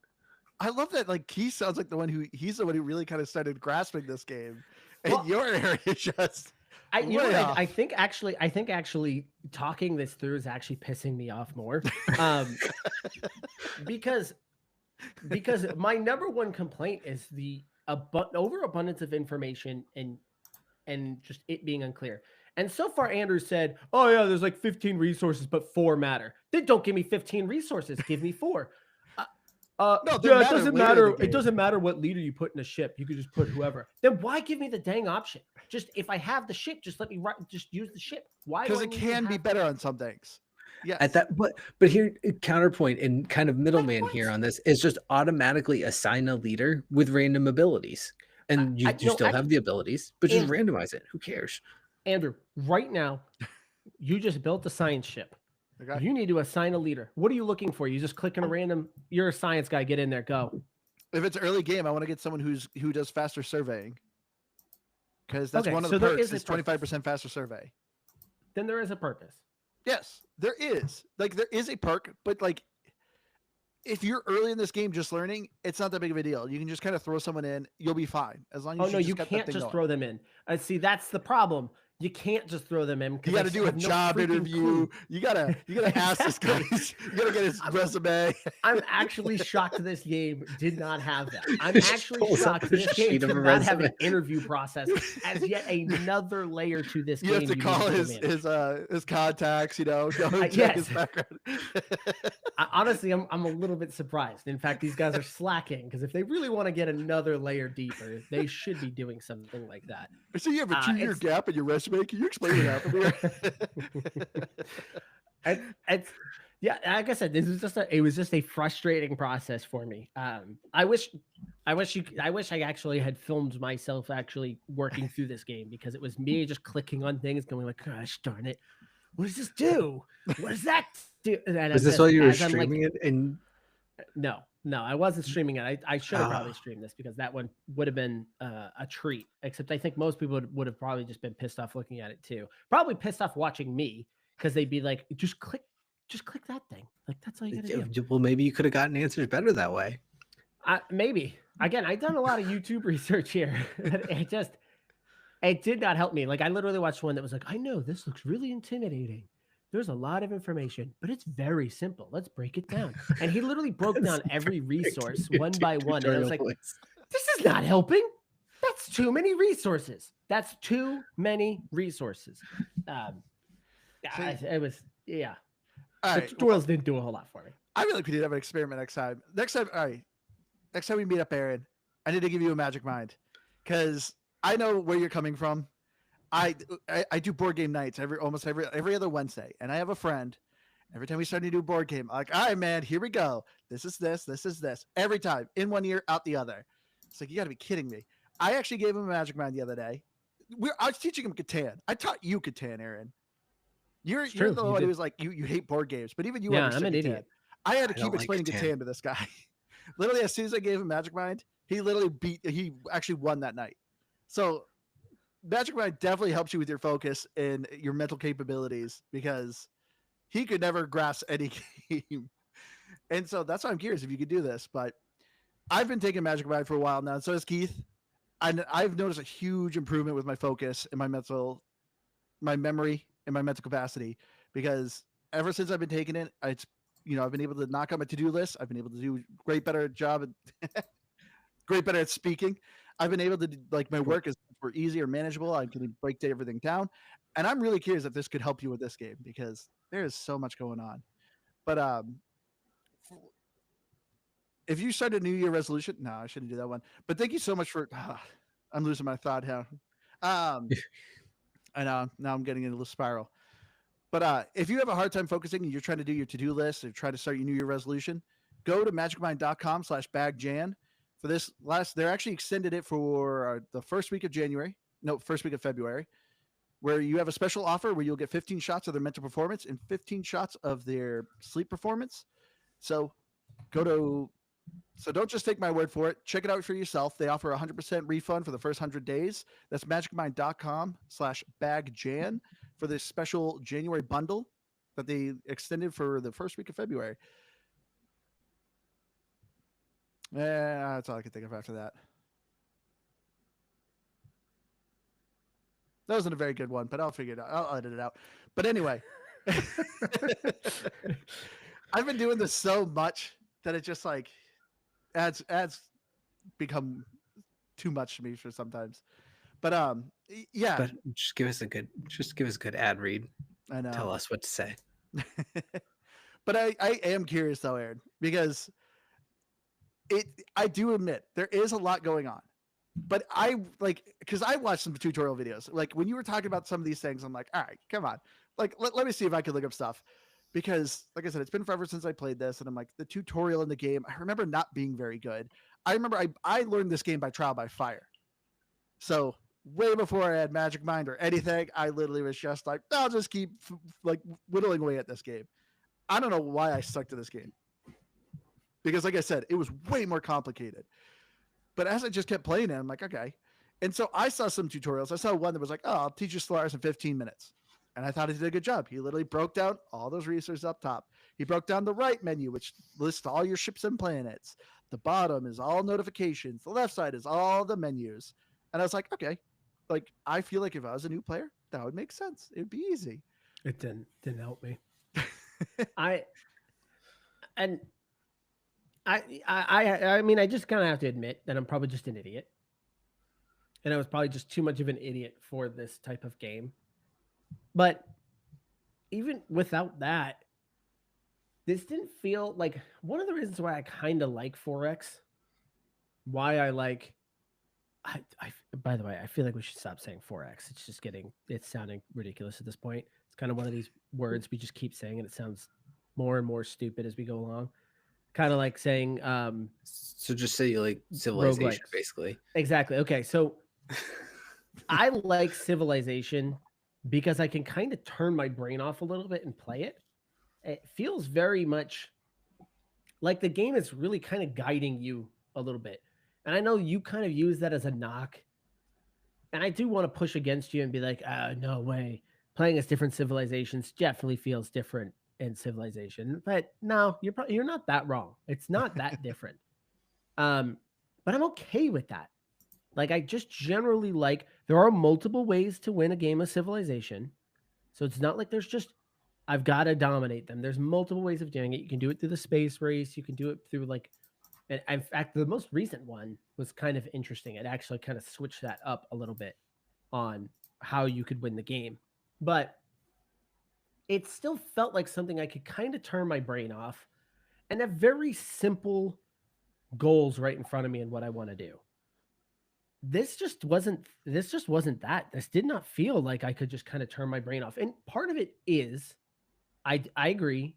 I love that. Like he sounds like he's the one who really kind of started grasping this game, and your area just. I think actually talking this through is actually pissing me off more, because my number one complaint is the overabundance of information and just it being unclear. And so far, Andrew said, "Oh yeah, there's like 15 resources, but 4 matter." Then don't give me 15 resources. Give me 4. No, it doesn't Yeah, it matter doesn't later in matter. the It game. doesn't matter what leader you put in a ship. You could just put whoever. Then why give me the dang option? Just if I have the ship, just let me just use the ship. Why? Because do I it need to can be have- better on some things. Yes. At that, but here, counterpoint and kind of middleman what? here on this is just automatically assign a leader with random abilities, and you no, still have the abilities, but just Andrew. randomize it. Who cares? Andrew, right now, you just built a science ship. Okay. You need to assign a leader. What are you looking for? You just click on a random. You're a science guy. Get in there. Go. If it's early game, I want to get someone who does faster surveying. Because that's Okay, one of so the there perks is is a purpose. 25% faster survey. Then there is a purpose. Yes, there is. Like there is a perk, but like if you're early in this game just learning, it's not that big of a deal. You can just kind of throw someone in, you'll be fine. As long as Oh you no, just you got that can't thing just going. throw them in. See, that's the problem. You can't just throw them in. You got to do a job interview. You gotta ask this guy. You gotta get his resume. I'm actually shocked this game did not have that. I'm Just actually pulls up shocked a this game sheet of did a not have an resume. interview process as yet another layer to this You game. have to need call manage. his contacts. Go check yes. his background. Honestly, I'm a little bit surprised. In fact, these guys are slacking because if they really want to get another layer deeper, they should be doing something like that. So you have a 2-year gap in your resume. Can you explain what happened here? Yeah, like I said, it was just a frustrating process for me. I wish I actually had filmed myself actually working through this game because it was me just clicking on things, going like, "Gosh darn it, what does this do? What does that do?" And Was this while you were streaming it? And no, I wasn't streaming it. I should have probably Ah. streamed this because that one would have been a treat. Except I think most people would have probably just been pissed off looking at it too. Probably pissed off watching me because they'd be like, just click that thing. Like that's all you gotta do. well, maybe you could have gotten answers better that way. Maybe. Again, I've done a lot of YouTube research here. It did not help me. Like I literally watched one that was like, I know this looks really intimidating. There's a lot of information, but it's very simple. Let's break it down. And he literally broke down every resource one by one. And I was like, this is not helping. That's too many resources. That's too many resources. It was, yeah. All The right. tutorials didn't do a whole lot for me. I feel like we need to have an experiment next time. All right. Next time we meet up, Aaron, I need to give you a magic mind because I know where you're coming from. I do board game nights almost every other Wednesday, and I have a friend. Every time we start to do board game, I'm like, all right, man, here we go. This is this. Every time, in one ear, out the other. It's like you got to be kidding me. I actually gave him a magic mind the other day. I was teaching him Catan. I taught you Catan, Aaron. You're the one who was like you hate board games, but even you understand I'm an Catan. idiot. I had to I don't keep explaining like Catan to this guy. Literally, as soon as I gave him Magic Mind, he actually won that night. So Magic Mind definitely helps you with your focus and your mental capabilities because he could never grasp any game. And so that's why I'm curious if you could do this. But I've been taking Magic Mind for a while now, and so has Keith. And I've noticed a huge improvement with my focus and my memory and my mental capacity because ever since I've been taking it, I've been able to knock out my to-do list. I've been able to do better at speaking. I've been able to my work is more easy or manageable. I can break everything down. And I'm really curious if this could help you with this game because there is so much going on. But if you start a New Year resolution, no, I shouldn't do that one. But thank you so much for I'm losing my thought here. I know now I'm getting into a spiral. But if you have a hard time focusing and you're trying to do your to-do list or try to start your New Year resolution, go to magicmind.com/bagjan for this they're actually extended it for the first week of February, where you have a special offer where you'll get 15 shots of their mental performance and 15 shots of their sleep performance. So don't just take my word for it. Check it out for yourself. They offer 100% refund for the first 100 days. That's magicmind.com/bagjan for this special January bundle that they extended for the first week of February. That's all I can think of after that. That wasn't a very good one, but I'll figure it out. I'll edit it out. But anyway, I've been doing this so much that it just ads become too much to me for sometimes. But yeah. But just give us a good ad read. I know. Tell us what to say. But I am curious though, Aaron, because I do admit there is a lot going on, but I like because I watched some tutorial videos. Like when you were talking about some of these things, I'm like, all right, come on, like let me see if I can look up stuff. Because, like I said, it's been forever since I played this, and I'm like, the tutorial in the game, I remember not being very good. I remember I learned this game by trial by fire. So way before I had Magic Mind or anything, I literally was just like, I'll just keep like whittling away at this game. I don't know why I stuck to this game. Because, like I said, it was way more complicated. But as I just kept playing it, I'm like, okay. And so I saw some tutorials. I saw one that was like, oh, I'll teach you Stellaris in 15 minutes. And I thought he did a good job. He literally broke down all those resources up top. He broke down the right menu, which lists all your ships and planets. The bottom is all notifications. The left side is all the menus. And I was like, okay, like I feel like if I was a new player, that would make sense. It'd be easy. It didn't help me. I mean, I just kind of have to admit that I'm probably just an idiot. And I was probably just too much of an idiot for this type of game. But even without that, this didn't feel like one of the reasons why I kind of like 4X. Why I like, by the way, I feel like we should stop saying 4X. It's sounding ridiculous at this point. It's kind of one of these words we just keep saying, and it sounds more and more stupid as we go along. Kind of like saying, so just say you like Civilization, roguelikes. basically. Exactly. Okay, so I like Civilization because I can kind of turn my brain off a little bit and play it. It feels very much like the game is really kind of guiding you a little bit. And I know you kind of use that as a knock. And I do want to push against you and be like, no way. Playing as different civilizations definitely feels different in Civilization. But no, you're not that wrong. It's not that different. But I'm okay with that. Like, I just generally like, there are multiple ways to win a game of Civilization. So it's not like there's just, I've got to dominate them. There's multiple ways of doing it. You can do it through the space race. You can do it through like, and in fact, the most recent one was kind of interesting. It actually kind of switched that up a little bit on how you could win the game. But it still felt like something I could kind of turn my brain off and have very simple goals right in front of me and what I want to do. This just wasn't that. This did not feel like I could just kind of turn my brain off. And part of it is, I agree,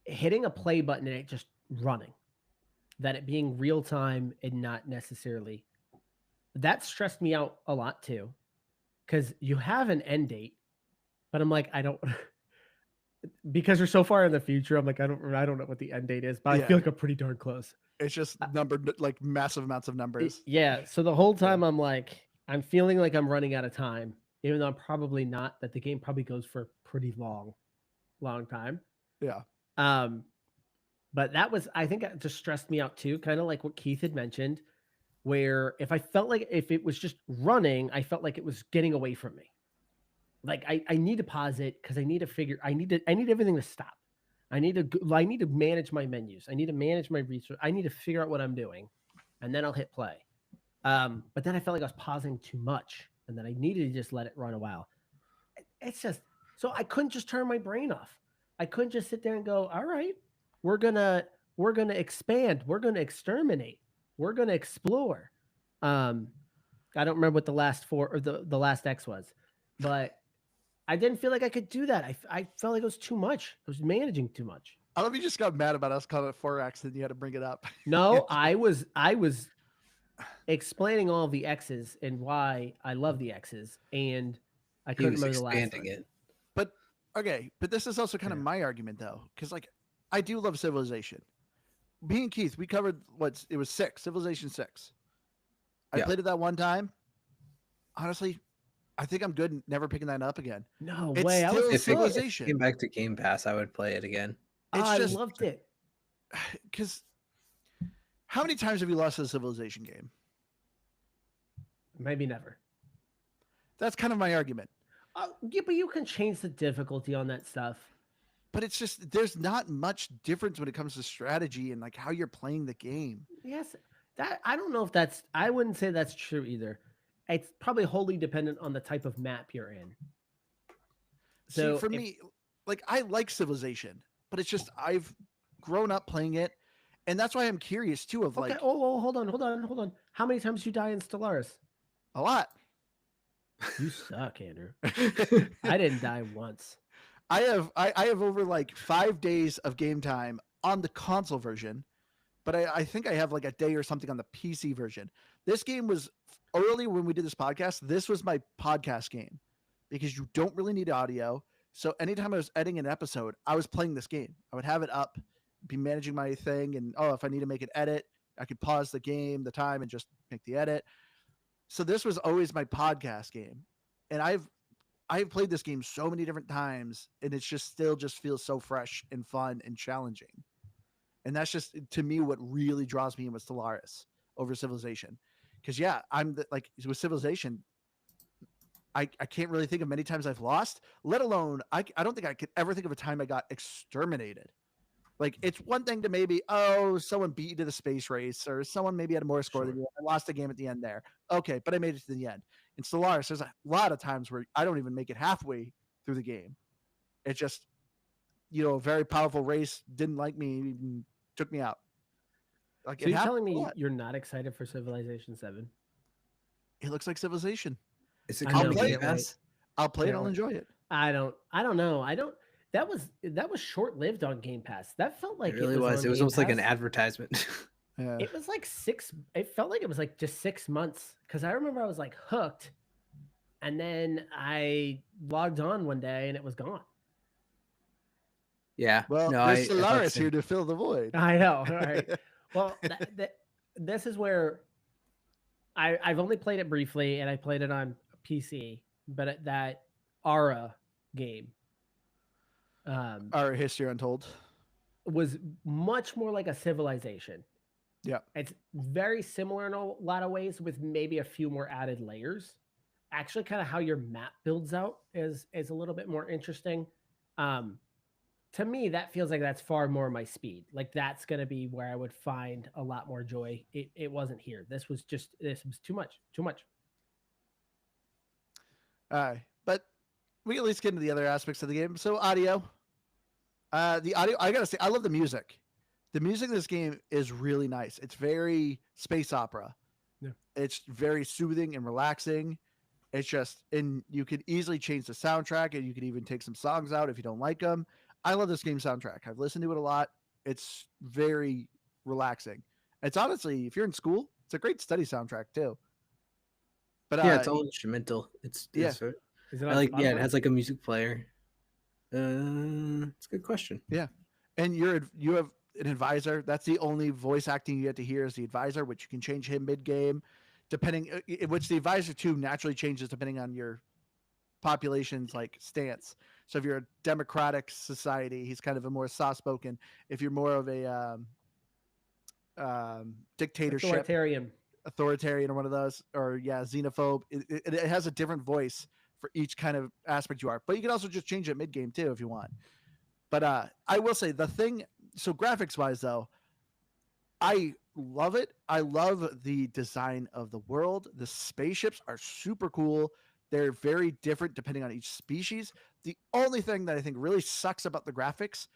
hitting a play button and it just running, that it being real time and not necessarily, that stressed me out a lot too, because you have an end date, but I'm like, I don't, because we're so far in the future, I'm like, I don't know what the end date is, but I feel like I'm pretty darn close. It's just numbered like massive amounts of numbers. Yeah. So the whole time I'm like, I'm feeling like I'm running out of time, even though I'm probably not, that the game probably goes for a pretty long time. Yeah. But that was, I think it just stressed me out too. Kind of like what Keith had mentioned, where if it was just running, I felt like it was getting away from me. Like I need to pause it because I need everything to stop. I need to manage my menus. I need to manage my research. I need to figure out what I'm doing, and then I'll hit play. But then I felt like I was pausing too much, and then I needed to just let it run a while. It's just, so I couldn't just turn my brain off. I couldn't just sit there and go, all right, we're gonna expand, we're gonna exterminate, we're gonna explore. I don't remember what the last 4 or the last X was, but I didn't feel like I could do that. I felt like it was too much. I was managing too much. I don't know if you just got mad about us calling it 4X and you had to bring it up. No, I was explaining all of the X's and why I love the X's, and I couldn't remember the last one. It. But okay, but this is also kind of my argument though, because like I do love Civilization. Me and Keith, we covered it was 6, Civilization 6. I played it that one time. Honestly, I think I'm good never picking that up again. No it's way. Still Civilization. If it came back to Game Pass, I would play it again. I loved it. Because how many times have you lost a Civilization game? Maybe never. That's kind of my argument. Yeah, but you can change the difficulty on that stuff. But it's just, there's not much difference when it comes to strategy and like how you're playing the game. Yes. I don't know if I wouldn't say that's true either. It's probably wholly dependent on the type of map you're in. So for me, like I like Civilization, but it's just I've grown up playing it, And that's why I'm curious too of Okay. like Oh, hold on. How many times you die in Stellaris? a lot. You suck, Andrew. I didn't die once. I have over like 5 days of game time on the console version, but I think I have like a day or something on the PC version. This game was early when we did this podcast. This was my podcast game because you don't really need audio. So anytime I was editing an episode, I was playing this game. I would have it up, be managing my thing, and if I need to make an edit, I could pause the game, the time, and just make the edit. So this was always my podcast game, and I've played this game so many different times, and it's just still just feels so fresh and fun and challenging. And that's just to me what really draws me in with Stellaris over Civilization. Because like with Civilization, I can't really think of many times I've lost, let alone I don't think I could ever think of a time I got exterminated. Like it's one thing to maybe, someone beat you to the space race, or someone maybe had more score than you. I lost a game at the end there. Okay, but I made it to the end. In Stellaris, there's a lot of times where I don't even make it halfway through the game. It just, a very powerful race didn't like me, and took me out. Like, So you're telling me you're not excited for Civilization 7? It looks like Civilization. Is it I coming know, to can't Game Pass? I'll play it. Can't I'll wait. enjoy it. I don't know. That was short lived on Game Pass. That felt like It really was. on It was Game almost like an Pass. advertisement. Yeah. It was like it felt like it was like just 6 months, because I remember I was like hooked, and then I logged on one day and it was gone. Yeah. Well, no, there's I thought the Stellaris same. here to fill the void. I know. All right. Well, this is where I've only played it briefly, and I played it on PC, but that Ara game Our History Untold. was much more like a Civilization. Yeah. It's very similar in a lot of ways, with maybe a few more added layers. Actually, kind of how your map builds out is a little bit more interesting. To me, that feels like that's far more my speed. Like that's going to be where I would find a lot more joy. It wasn't here. This was too much. But we can at least get into the other aspects of the game. So audio. The audio, I gotta say, I love the music. The music in this game is really nice. It's very space opera. Yeah. It's very soothing and relaxing. It's just, and you could easily change the soundtrack, and you could even take some songs out if you don't like them. I love this game soundtrack. I've listened to it a lot. It's very relaxing. It's honestly, if you're in school, it's a great study soundtrack too. But Yeah, it's all instrumental. It's Is it I on like. Yeah, it Spotify? has like a music player. It's a good question. and you have an advisor. That's the only voice acting you get to hear is the advisor, which you can change him mid game, depending. Which the advisor too naturally changes depending on your population's like stance. So if you're a democratic society, he's kind of a more soft spoken. If you're more of a dictatorship, authoritarian, or one of those, or xenophobe, it has a different voice for each kind of aspect you are. But you can also just change it mid game too if you want. But I will say the thing. So graphics wise though, I love it. I love the design of the world. The spaceships are super cool. They're very different depending on each species. The only thing that I think really sucks about the graphics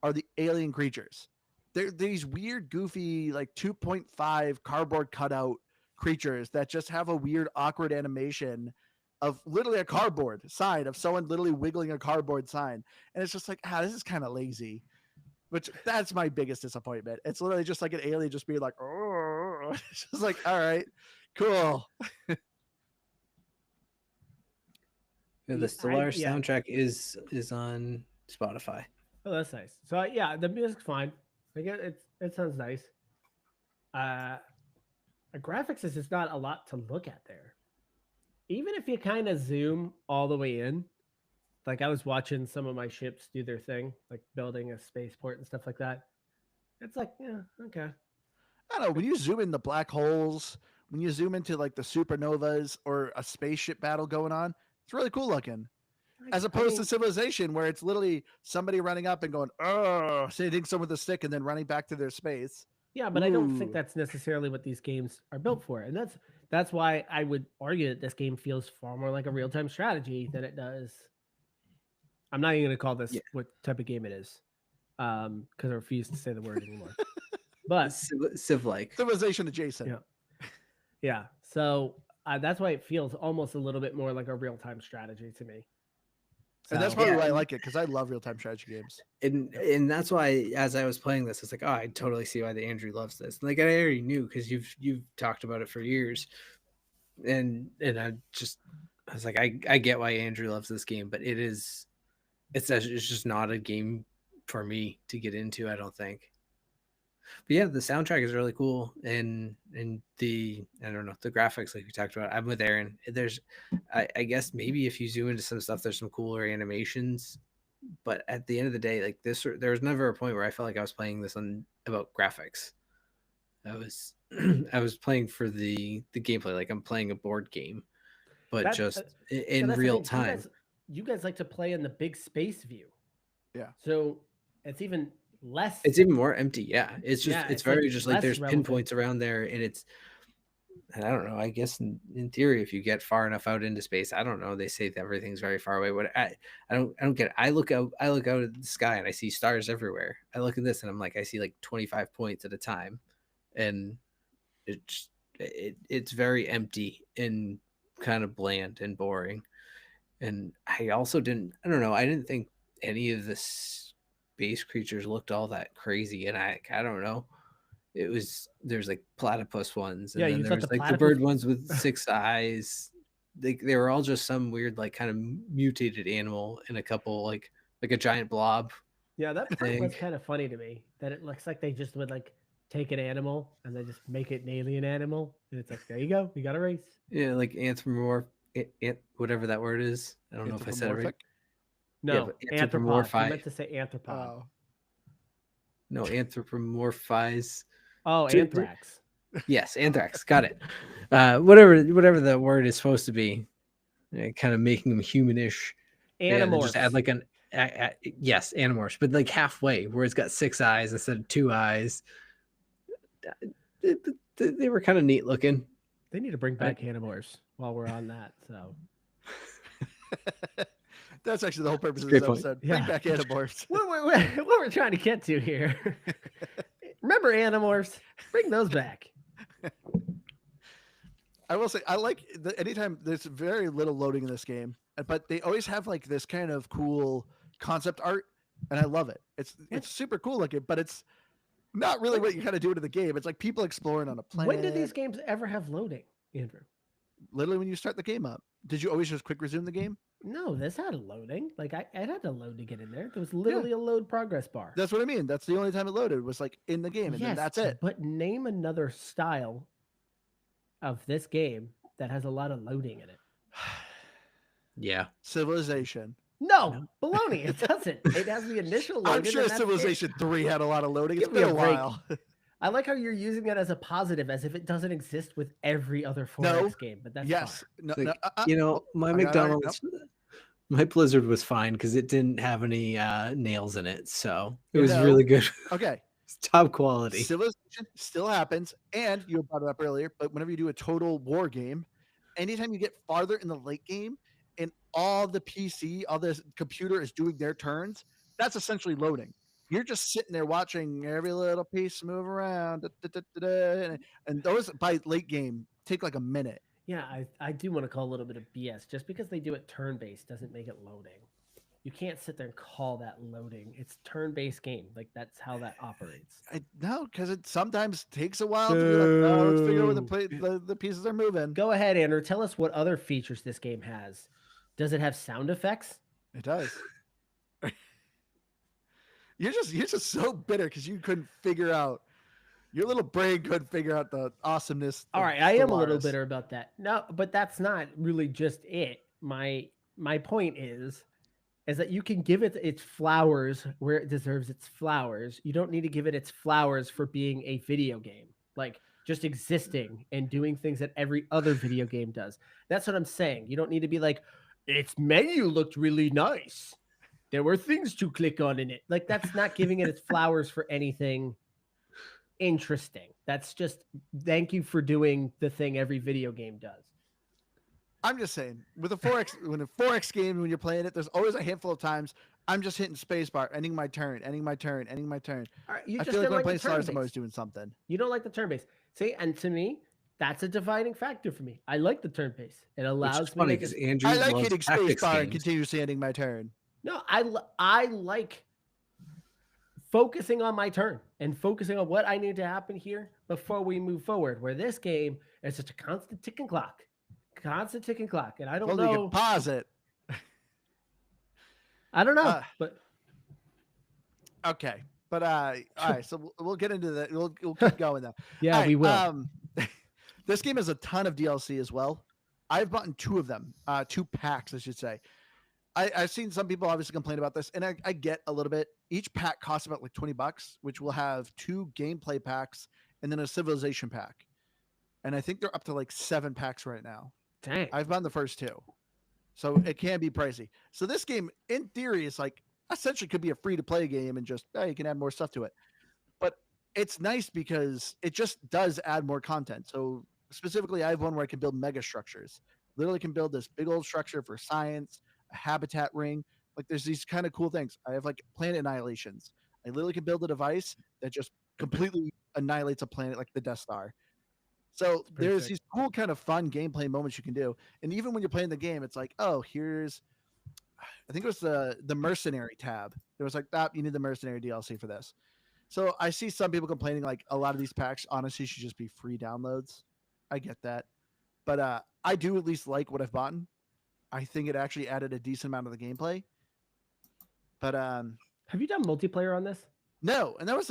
are the alien creatures. They're these weird, goofy, like 2.5 cardboard cutout creatures that just have a weird, awkward animation of literally a cardboard sign of someone literally wiggling a cardboard sign. And it's just like, this is kind of lazy. Which that's my biggest disappointment. It's literally just like an alien just being like, oh, it's just like, all right, cool. Yeah, the Stellaris soundtrack is on Spotify. Oh, that's nice. So yeah, the music's fine. Like it sounds nice. The graphics is just not a lot to look at there. Even if you kind of zoom all the way in, like I was watching some of my ships do their thing, like building a spaceport and stuff like that. It's like, yeah, okay. I don't know. When you zoom in the black holes, when you zoom into like the supernovas or a spaceship battle going on, it's really cool looking. As opposed to Civilization, where it's literally somebody running up and going, oh, hitting someone with a stick and then running back to their space. Yeah, but I don't think that's necessarily what these games are built for. And that's why I would argue that this game feels far more like a real-time strategy than it does. I'm not even going to call this what type of game it is, because I refuse to say the word anymore. But Civ-like. Civilization adjacent. yeah, so that's why it feels almost a little bit more like a real-time strategy to me. And that's So- probably Yeah, why I and- like it, because I love real-time strategy games. And that's why, as I was playing this, it's like, oh, I totally see why the Andrew loves this. Like, I already knew because you've talked about it for years, and I was like, I get why Andrew loves this game, but it's just not a game for me to get into, I don't think. But yeah, the soundtrack is really cool, and the, I don't know, the graphics, like we talked about. I'm with Aaron. There's, I guess maybe if you zoom into some stuff, there's some cooler animations, but at the end of the day, like this, there was never a point where I felt like I was playing this about graphics. I was I was playing for the gameplay, like I'm playing a board game, but That- just so in that's the real thing, time. You guys like to play in the big space view. Yeah. So it's even less. It's even more empty. Yeah, it's just Yeah, it's it's, like, very just like less there's relevant. pinpoints around there, and it's, and I don't know. I guess in theory, if you get far enough out into space, I don't know. They say that everything's very far away. What I don't get it. I look out at the sky and I see stars everywhere. I look at this and I'm like, I see like 25 points at a time, and it's very empty and kind of bland and boring. And I also didn't. I don't know. I didn't think any of the space creatures looked all that crazy, and I don't know. There's like platypus ones, and Yeah, then you there thought was the like the bird platypus- ones with 6 eyes. They were all just some weird, like, kind of mutated animal, and a couple like a giant blob. Yeah, that I part was think. kind of funny to me. That it looks like they just would like take an animal and then just make it an alien animal, and it's like, there you go, you got a race. Yeah, like whatever that word is. I don't know if I said it right. Anthropomorphic? No, but anthropod. You meant to say anthropod. Oh, No, anthropomorphize. Oh, to- anthrax. Yes, anthrax. Got it. Whatever the word is supposed to be, kind of making them humanish. Yeah, they Animorphs. just add like yes, animorphs, but like halfway, where it's got 6 eyes instead of 2 eyes. They were kind of neat looking. They need to bring back Animorphs while we're on that. So that's actually the whole purpose of Great this point. episode. Yeah. Bring back Animorphs. what we're trying to get to here. Remember Animorphs? Bring those back. I will say I like anytime there's very little loading in this game, but they always have like this kind of cool concept art, and I love it. It's super cool looking, but it's not really what you kind of do into the game. It's like people exploring on a planet. When did these games ever have loading, Andrew? Literally when you start the game up. Did you always just quick resume the game? No, this had a loading. Like I had to load to get in there. There was literally a load progress bar. That's what I mean. That's the only time it loaded was like in the game, and then that's it. But name another style of this game that has a lot of loading in it. Yeah. Civilization. No, baloney. It doesn't. It has the initial loading. I'm sure and that's it. Civilization 3 had a lot of loading. It's Give me been a a break. while. I like how you're using that as a positive, as if it doesn't exist with every other 4X No. game. But that's Yes. fine. No, Like, no, you know, my I got it. McDonald's, my Blizzard was fine because it didn't have any nails in it, so it You was know, really good. Okay. It's top quality. Civilization still happens, and you brought it up earlier, but whenever you do a total war game, anytime you get farther in the late game and all the PC, all the computer is doing their turns, that's essentially loading. You're just sitting there watching every little piece move around, and those by late game take like a minute. Yeah, I do want to call a little bit of BS. Just because they do it turn-based doesn't make it loading. You can't sit there and call that loading. It's turn-based game. Like that's how that operates. No, because it sometimes takes a while to be like, oh, let's figure out where the pieces are moving. Go ahead, Andrew. Tell us what other features this game has. Does it have sound effects? It does. You're just so bitter because you couldn't figure out. Your little brain couldn't figure out the awesomeness. All of right, I am a little Stellaris. bitter about that. No, but that's not really just it. My point is that you can give it its flowers where it deserves its flowers. You don't need to give it its flowers for being a video game. Like just existing and doing things that every other video game does. That's what I'm saying. You don't need to be like, its menu looked really nice. There were things to click on in it. Like that's not giving it its flowers for anything interesting. That's just thank you for doing the thing every video game does. I'm just saying, with a 4X, when a 4X game, when you're playing it, there's always a handful of times I'm just hitting spacebar, ending my turn, ending my turn, ending my turn. All right, you I just feel like didn't when I'm like the playing Stellaris, I'm turn always base. doing something. You don't like the turn base. See, and to me, that's a dividing factor for me. I like the turn base. It Which allows is me funny to because just Andrew I like loves hitting tactics spacebar and games. continuously ending my turn. no. I like focusing on my turn and focusing on what I need to happen here before we move forward. Where this game is just a constant ticking clock, and I don't Well, you know. can pause it. I don't know, Uh, but Okay, but all right. So we'll get into that. We'll keep going though. yeah, All right, we will. This game has a ton of DLC as well. I've bought 2 of them, 2 packs, I should say. I've seen some people obviously complain about this, and I get a little bit. Each pack costs about like $20, which will have 2 gameplay packs and then a civilization pack. And I think they're up to like 7 packs right now. Dang. I've bought the first 2, so it can be pricey. So this game, in theory, is like essentially could be a free to play game, and just you can add more stuff to it. But it's nice because it just does add more content. So specifically, I have one where I can build mega structures. Literally, can build this big old structure for science, a habitat ring. Like there's these kind of cool things. I have like planet annihilations. I literally can build a device that just completely annihilates a planet like the Death Star. So pretty there's sick. these cool kind of fun gameplay moments you can do. And even when you're playing the game, it's like, oh, here's I think it was the mercenary tab. It was like that you need the mercenary DLC for this. So I see some people complaining like a lot of these packs honestly should just be free downloads. I get that. But I do at least like what I've bought. I think it actually added a decent amount of the gameplay. But Have you done multiplayer on this? no, and that was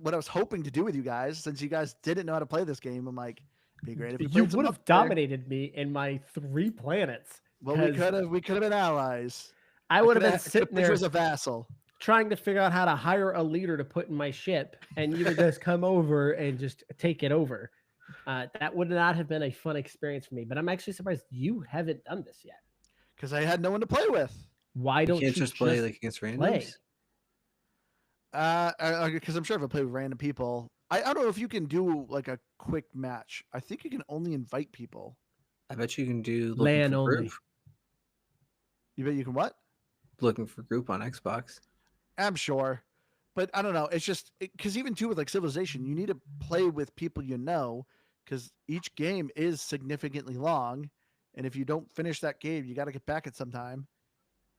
what I was hoping to do with you guys, since you guys didn't know how to play this game. I'm like, it'd be great if you, You played some would have multiplayer. dominated me in my 3 planets. Well, we 'cause could have been allies. I would have coulda been sitting took there pictures as a vassal. trying to figure out how to hire a leader to put in my ship, and you would just come over and just take it over. That would not have been a fun experience for me. But I'm actually surprised you haven't done this yet. Because I had no one to play with. Why You don't can't you just play like against play? randoms. Because I'm sure if I play with random people, I don't know if you can do like a quick match. I think you can only invite people. I bet you can do looking LAN for only. group. You bet you can what? Looking for group on Xbox. I'm sure, but I don't know. It's just because even too with like Civilization, you need to play with people you know, because each game is significantly long, and if you don't finish that game, you got to get back at some time.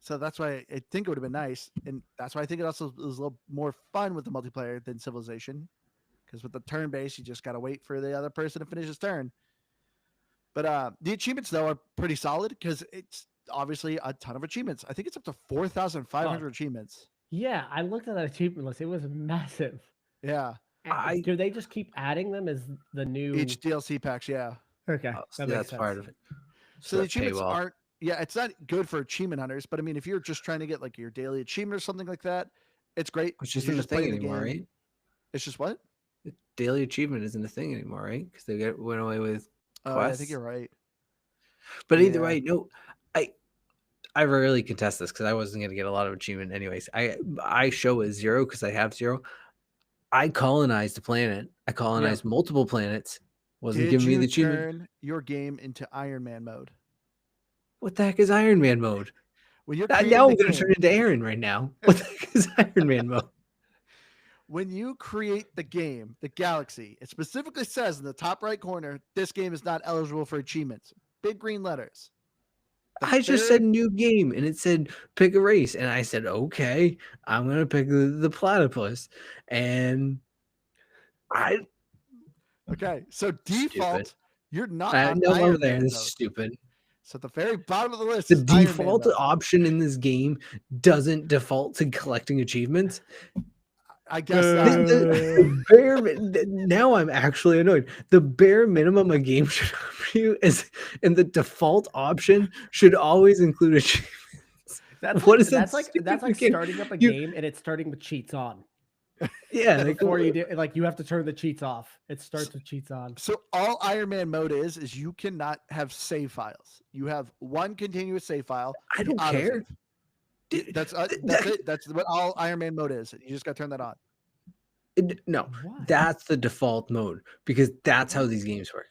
So that's why I think it would have been nice, and that's why I think it also was a little more fun with the multiplayer than Civilization, because with the turn base, you just got to wait for the other person to finish his turn. But the achievements though are pretty solid because it's obviously a ton of achievements. I think it's up to 4,500 achievements. Yeah, I looked at that achievement list. It was massive. Yeah, Do they just keep adding them as the new? each DLC packs. Yeah, Okay, So that makes that's sense. part of it. so the that achievements paywall. aren't. Yeah, it's not good for achievement hunters, but I mean, if you're just trying to get like your daily achievement or something like that, it's great. Which 'cause isn't you're a just thing playing the anymore, game. right? It's just what? Daily achievement isn't a thing anymore, right? Because they went away with Oh, I quests. think you're right. But either Yeah. way, no, I rarely contest this because I wasn't going to get a lot of achievement anyways. I show a 0 because I have 0. I colonized a planet. I colonized multiple planets. Wasn't Did giving me you the achievement. turn your game into Iron Man mode? What the heck is Iron Man mode? When you're Now creating I'm the going to turn game, into Aaron right now. What the heck is Iron Man mode? when you create the game, the galaxy, it specifically says in the top right corner, this game is not eligible for achievements. Big green letters. The I just very- said new game and it said pick a race. And I said, okay, I'm going to pick the platypus. And Okay, so default, you're not I on know Iron over there. Man This mode. is stupid. So at the very bottom of the list, The is Iron Man default mode. option in this game doesn't default to collecting achievements. I guess The bare now I'm actually annoyed. The bare minimum a game should offer you is, and the default option should always include achievements. That's What like, is that that's like stupid starting up a you- game and it's starting with cheats on. Yeah, like, Before you do, like you have to turn the cheats off. It starts with cheats on. So all Iron Man mode is you cannot have save files. You have one continuous save file. I don't autosave. care. That's it. That's what all Iron Man mode is. You just got to turn that on. No, Why? that's the default mode because that's how these games work.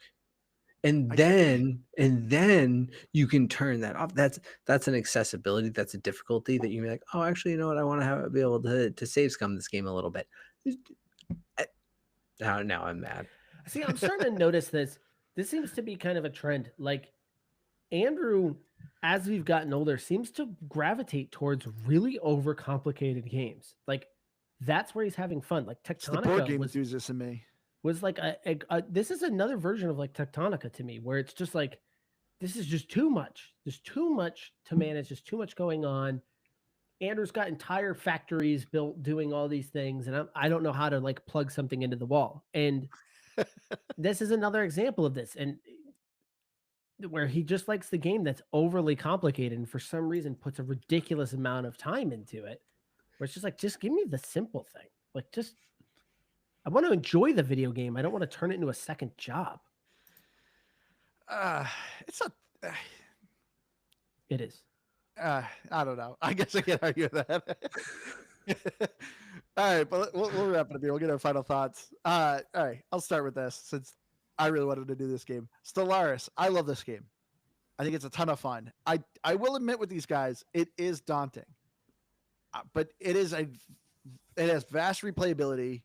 and then you can turn that off. That's an accessibility, that's a difficulty that you're like, oh, actually, you know what, I want to have be able to save scum this game a little bit. Now I'm mad. See, I'm starting to notice this. This seems to be kind of a trend. Like Andrew, as we've gotten older, seems to gravitate towards really overcomplicated games. Like that's where he's having fun. Like It's the board Tectonica game enthusiast in me. was like this is another version of like Tectonica to me, where it's just like this is just too much. There's too much to manage. There's too much going on. Andrew's got entire factories built doing all these things, and I don't know how to like plug something into the wall. And this is another example of this, and where he just likes the game that's overly complicated, and for some reason puts a ridiculous amount of time into it. Where it's just like, just give me the simple thing. Like, just I want to enjoy the video game. I don't want to turn it into a second job. It's not. It is. I don't know. I guess I can't argue that. All right, but we'll wrap it up here. We'll get our final thoughts. All right, I'll start with this since I really wanted to do this game. Stellaris, I love this game. I think it's a ton of fun. I will admit with these guys, it is daunting, but it has vast replayability.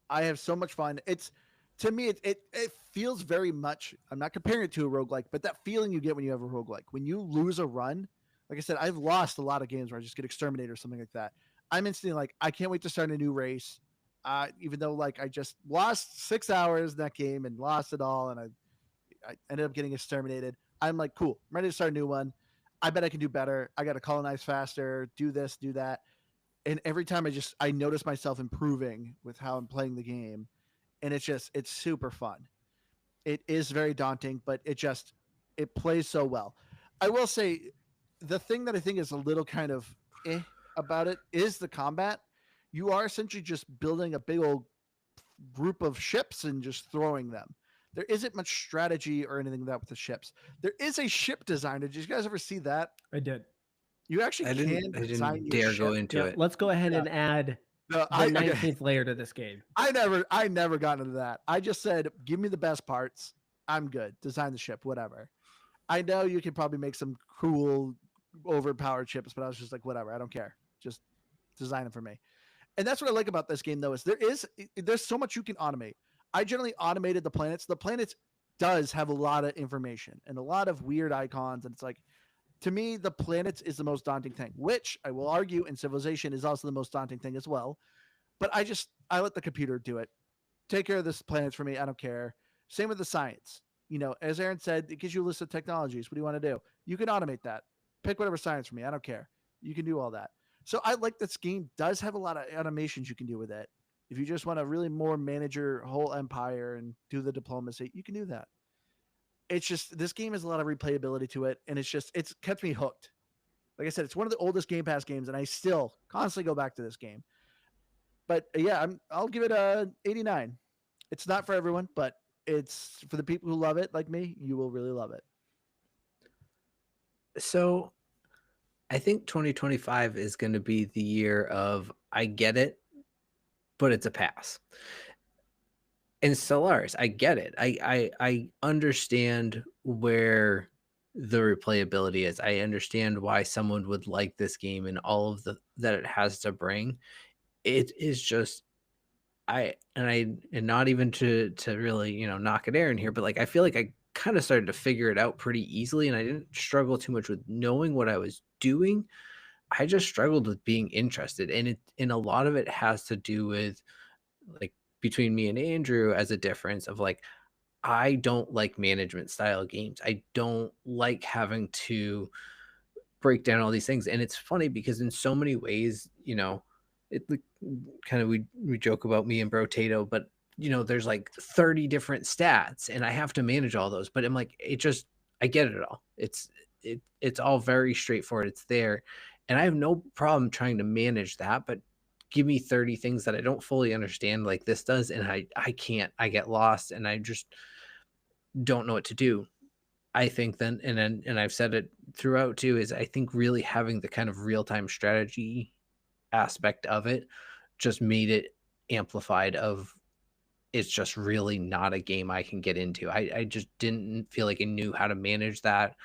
I have so much fun. It's to me, it feels very much. I'm not comparing it to a roguelike, but that feeling you get when you have a roguelike, when you lose a run. Like I said, I've lost a lot of games where I just get exterminated or something like that. I'm instantly like, I can't wait to start a new race. Even though like I just lost 6 hours in that game and lost it all, and I ended up getting exterminated. I'm like, cool, I'm ready to start a new one. I bet I can do better. I got to colonize faster, do this, do that. And every time I notice myself improving with how I'm playing the game, and it's super fun. It is very daunting, but it plays so well. I will say, the thing that I think is a little kind of about it is the combat. You are essentially just building a big old group of ships and just throwing them. There isn't much strategy or anything like that with the ships. There is a ship designer. Did you guys ever see that? I did. You actually I didn't dare go into it. Let's go ahead and add the 19th layer to this game. I never got into that. I just said, give me the best parts. I'm good. Design the ship, whatever. I know you can probably make some cool overpowered ships, but I was just like, whatever, I don't care. Just design it for me. And that's what I like about this game, though, is there's so much you can automate. I generally automated the planets. The planets does have a lot of information and a lot of weird icons, and it's like, to me, the planets is the most daunting thing, which I will argue in Civilization is also the most daunting thing as well. But I let the computer do it. Take care of this planets for me. I don't care. Same with the science. You know, as Aaron said, it gives you a list of technologies. What do you want to do? You can automate that. Pick whatever science for me. I don't care. You can do all that. So I like this game does have a lot of animations you can do with it. If you just want to really more manage your whole empire and do the diplomacy, you can do that. It's just, this game has a lot of replayability to it, and it's kept me hooked. Like I said, it's one of the oldest Game Pass games, and I still constantly go back to this game. But yeah, I'll give it a 89. It's not for everyone, but it's for the people who love it, like me. You will really love it. So I think 2025 is going to be the year of, I get it, but it's a pass. And Stellaris, I get it. I understand where the replayability is. I understand why someone would like this game and all of that it has to bring. It is just, and not even to really, knock at Aaron here, but like, I feel like I kind of started to figure it out pretty easily, and I didn't struggle too much with knowing what I was doing. I just struggled with being interested, and a lot of it has to do with, like, between me and Andrew, as a difference of like, I don't like management style games. I don't like having to break down all these things. And it's funny because in so many ways, it kind of, we joke about me and Brotato, but there's like 30 different stats and I have to manage all those. But I'm like, I get it all. It's all very straightforward. It's there. And I have no problem trying to manage that, but give me 30 things that I don't fully understand like this does, and I can't. I get lost and I just don't know what to do. I think then, and I've said it throughout too, is I think really having the kind of real-time strategy aspect of it just made it amplified of it's just really not a game I can get into. I just didn't feel like I knew how to manage that.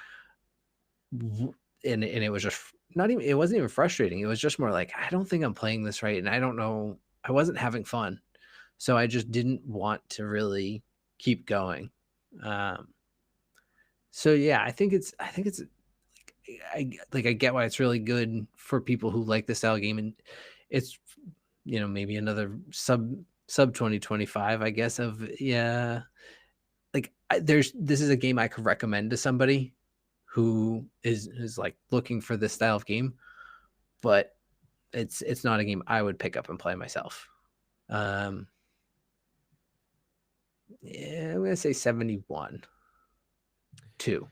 And it was just not even, it wasn't even frustrating. It was just more like, I don't think I'm playing this right. And I don't know, I wasn't having fun. So I just didn't want to really keep going. So yeah, I think it's I get why it's really good for people who like the style game, and it's maybe another sub 2025, I guess, of this is a game I could recommend to somebody who is like looking for this style of game, but it's not a game I would pick up and play myself. I'm gonna say 71 2.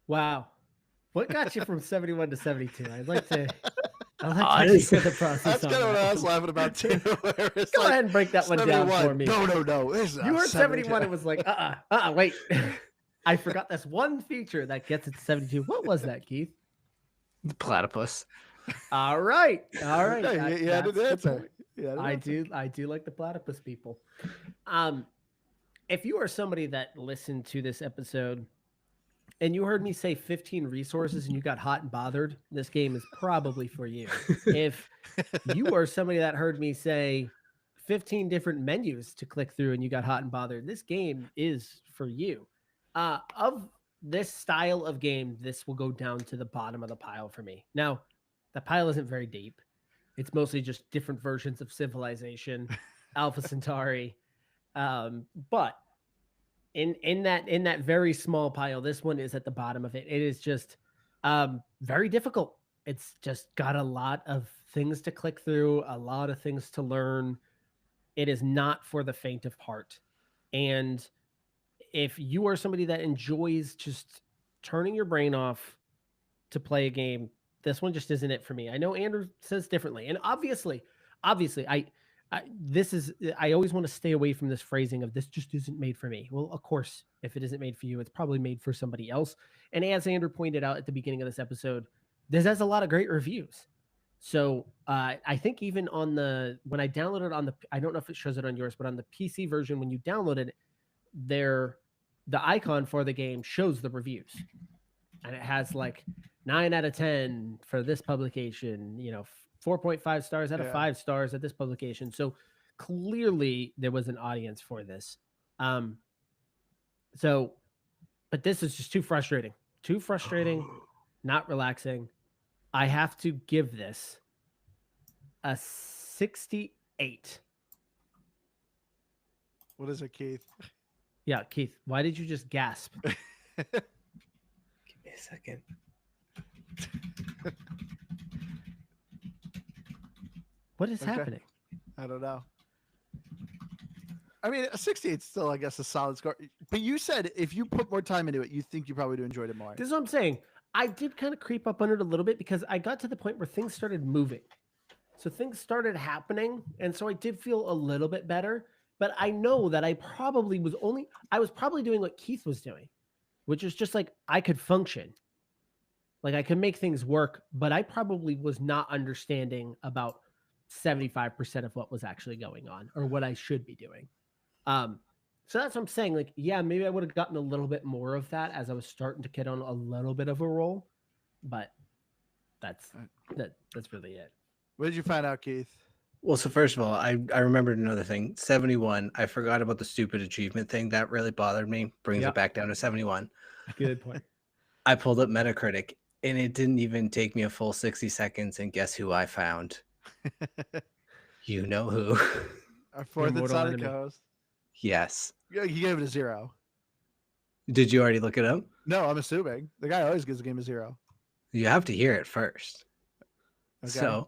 Wow. What got you from 71 to 72? I'd like to Honestly, hear the process. That's on kind of what that. I was laughing about too. where it's Go like, ahead and break that one down 71. for me. No. You heard 71 and was like, wait. I forgot this one feature that gets it to 72. What was that, Keith? The platypus. All right. Yeah, you had an That's the answer. point. Yeah, I do like the platypus people. If you are somebody that listened to this episode and you heard me say 15 resources and you got hot and bothered, this game is probably for you. If you are somebody that heard me say 15 different menus to click through and you got hot and bothered, this game is for you. Of this style of game, this will go down to the bottom of the pile for me. Now, the pile isn't very deep. It's mostly just different versions of Civilization, Alpha Centauri. But in that very small pile, this one is at the bottom of it. It is just very difficult. It's just got a lot of things to click through, a lot of things to learn. It is not for the faint of heart. And if you are somebody that enjoys just turning your brain off to play a game, this one just isn't it for me. I know Andrew says differently. And obviously, I always want to stay away from this phrasing of this just isn't made for me. Well, of course, if it isn't made for you, it's probably made for somebody else. And as Andrew pointed out at the beginning of this episode, this has a lot of great reviews. So I think even when I downloaded on I don't know if it shows it on yours, but on the PC version, when you download it, the icon for the game shows the reviews. And it has like 9 out of 10 for this publication, 4.5 stars out of 5 stars at this publication. So clearly there was an audience for this. But this is just too frustrating, not relaxing. I have to give this a 68. What is it, Keith? Yeah, Keith, why did you just gasp? Give me a second. What is happening? I don't know. I mean, a 68 is still, I guess, a solid score. But you said if you put more time into it, you think you probably would have enjoyed it more. This is what I'm saying. I did kind of creep up on it a little bit because I got to the point where things started moving. So things started happening. And so I did feel a little bit better. But I know that I was probably doing what Keith was doing, which is just like I could function. Like I could make things work, but I probably was not understanding about 75% of what was actually going on or what I should be doing. So that's what I'm saying. Like, yeah, maybe I would have gotten a little bit more of that as I was starting to get on a little bit of a roll, but that's really it. What did you find out, Keith? Well, so first of all, I remembered another thing. 71. I forgot about the stupid achievement thing. That really bothered me. Brings it back down to 71. Good point. I pulled up Metacritic and it didn't even take me a full 60 seconds. And guess who I found? You know who? Our fourth Immortal Sonic enemy. host. Yes. Yeah, he gave it a 0. Did you already look it up? No, I'm assuming. The guy always gives the game a 0. You have to hear it first. Okay.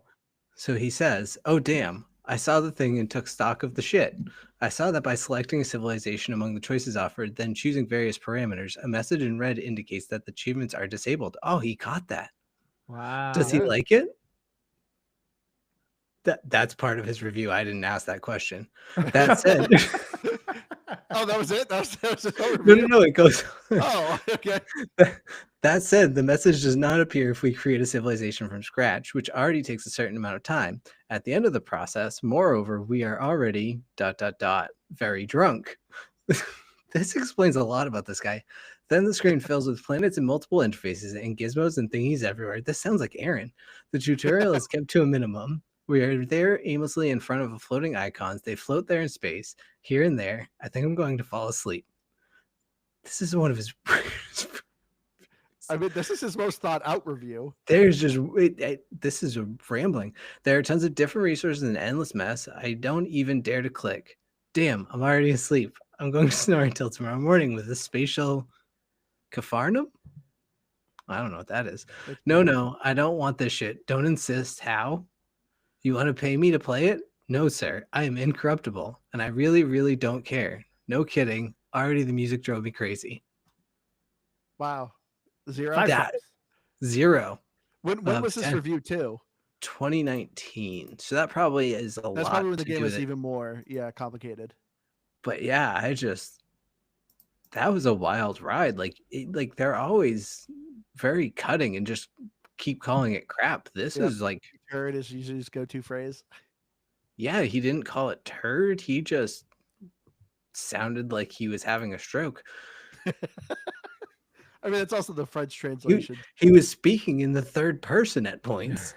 So he says, "Oh damn, I saw the thing and took stock of the shit. I saw that by selecting a civilization among the choices offered, then choosing various parameters, a message in red indicates that the achievements are disabled." Oh, he caught that. Wow. Does he like it? That's part of his review. I didn't ask that question. That said, Oh, that was it. That was his overview. No, it goes. Oh, okay. That said, the message does not appear if we create a civilization from scratch, which already takes a certain amount of time. At the end of the process, moreover, we are already ... very drunk. This explains a lot about this guy. Then the screen fills with planets and multiple interfaces and gizmos and thingies everywhere. This sounds like Aaron. The tutorial is kept to a minimum. We are there aimlessly in front of floating icons. They float there in space, here and there. I think I'm going to fall asleep. This is one of his... I mean, this is his most thought out review. There's just this is a rambling. There are tons of different resources and an endless mess. I don't even dare to click. Damn, I'm already asleep. I'm going to snore until tomorrow morning with a spatial Capharnaum? I don't know what that is. No, I don't want this shit. Don't insist. How? You want to pay me to play it? No, sir. I am incorruptible, and I really, really don't care. No kidding. Already the music drove me crazy. Wow. 0? Five That- times. 0. When was this 10. review too? 2019. So that probably is a lot. That's probably when the to game do was with it. even more complicated. But yeah, that was a wild ride. Like they're always very cutting and just keep calling it crap. This Yep. is like, Turd is usually his go-to phrase. yeah, he didn't call it turd. He just sounded like he was having a stroke. I mean, it's also the French translation. He was speaking in the third person at points.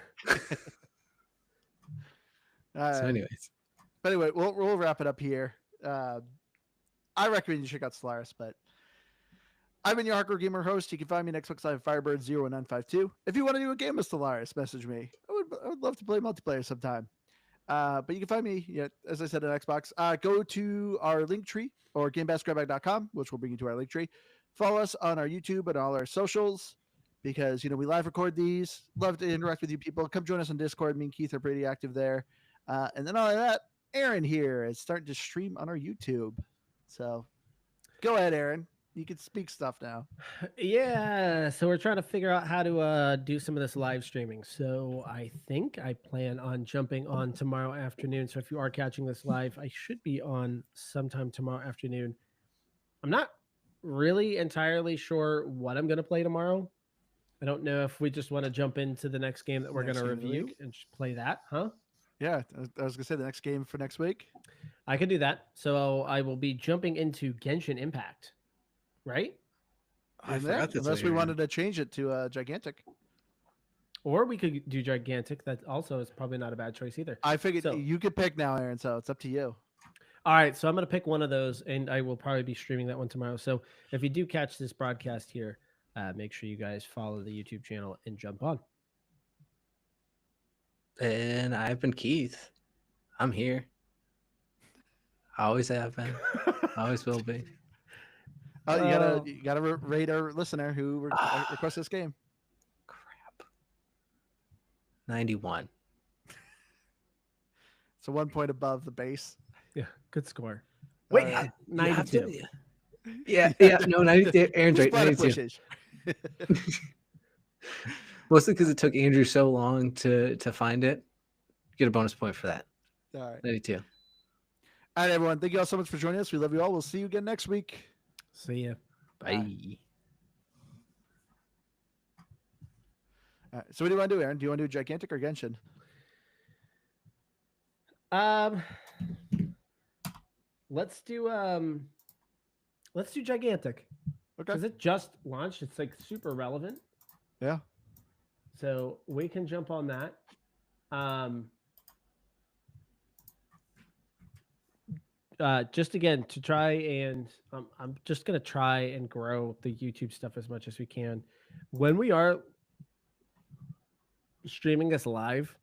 So anyways, But anyway, we'll wrap it up here. I recommend you check out Stellaris, but I've been your Hardcore Gamer host. You can find me next week's live Firebird01952. If you want to do a game of Stellaris, message me. I would love to play multiplayer sometime. But you can find me, as I said, on Xbox. Go to our link tree or GameBaskGrabBag.com, which will bring you to our link tree. Follow us on our YouTube and all our socials because, we live record these. Love to interact with you people. Come join us on Discord. Me and Keith are pretty active there. And then all of that, Aaron here is starting to stream on our YouTube. So go ahead, Aaron. You can speak stuff now. Yeah, so we're trying to figure out how to do some of this live streaming. So I think I plan on jumping on tomorrow afternoon. So if you are catching this live, I should be on sometime tomorrow afternoon. I'm not really entirely sure what I'm going to play tomorrow. I don't know if we just want to jump into the next game that we're going Next to game of the review week? and just play that, huh? Yeah, I was gonna say the next game for next week. I could do that. So I will be jumping into Genshin Impact, right? I Isn't it? forgot that's Unless what we you're wanted to change it to Gigantic. Or we could do Gigantic. That also is probably not a bad choice either. I figured So- you could pick now, Aaron. So it's up to you. All right, so I'm going to pick one of those, and I will probably be streaming that one tomorrow. So if you do catch this broadcast here, make sure you guys follow the YouTube channel and jump on. And I've been Keith. I'm here. I always have been. Always will be. You gotta rate our listener who requests this game. Crap. 91. So 1 point above the base. Yeah, good score. Wait, Wait, You have 92. to- yeah, no, 92. Aaron's right. 92. Mostly because it took Andrew so long to find it. Get a bonus point for that. All right. 92. All right, everyone. Thank you all so much for joining us. We love you all. We'll see you again next week. See ya. Bye. All right, so what do you want to do, Aaron? Do you want to do Gigantic or Genshin? Let's do Gigantic. Okay. Because it just launched. It's like super relevant. Yeah. So we can jump on that. Just again to try and I'm just gonna try and grow the YouTube stuff as much as we can. When we are streaming this live,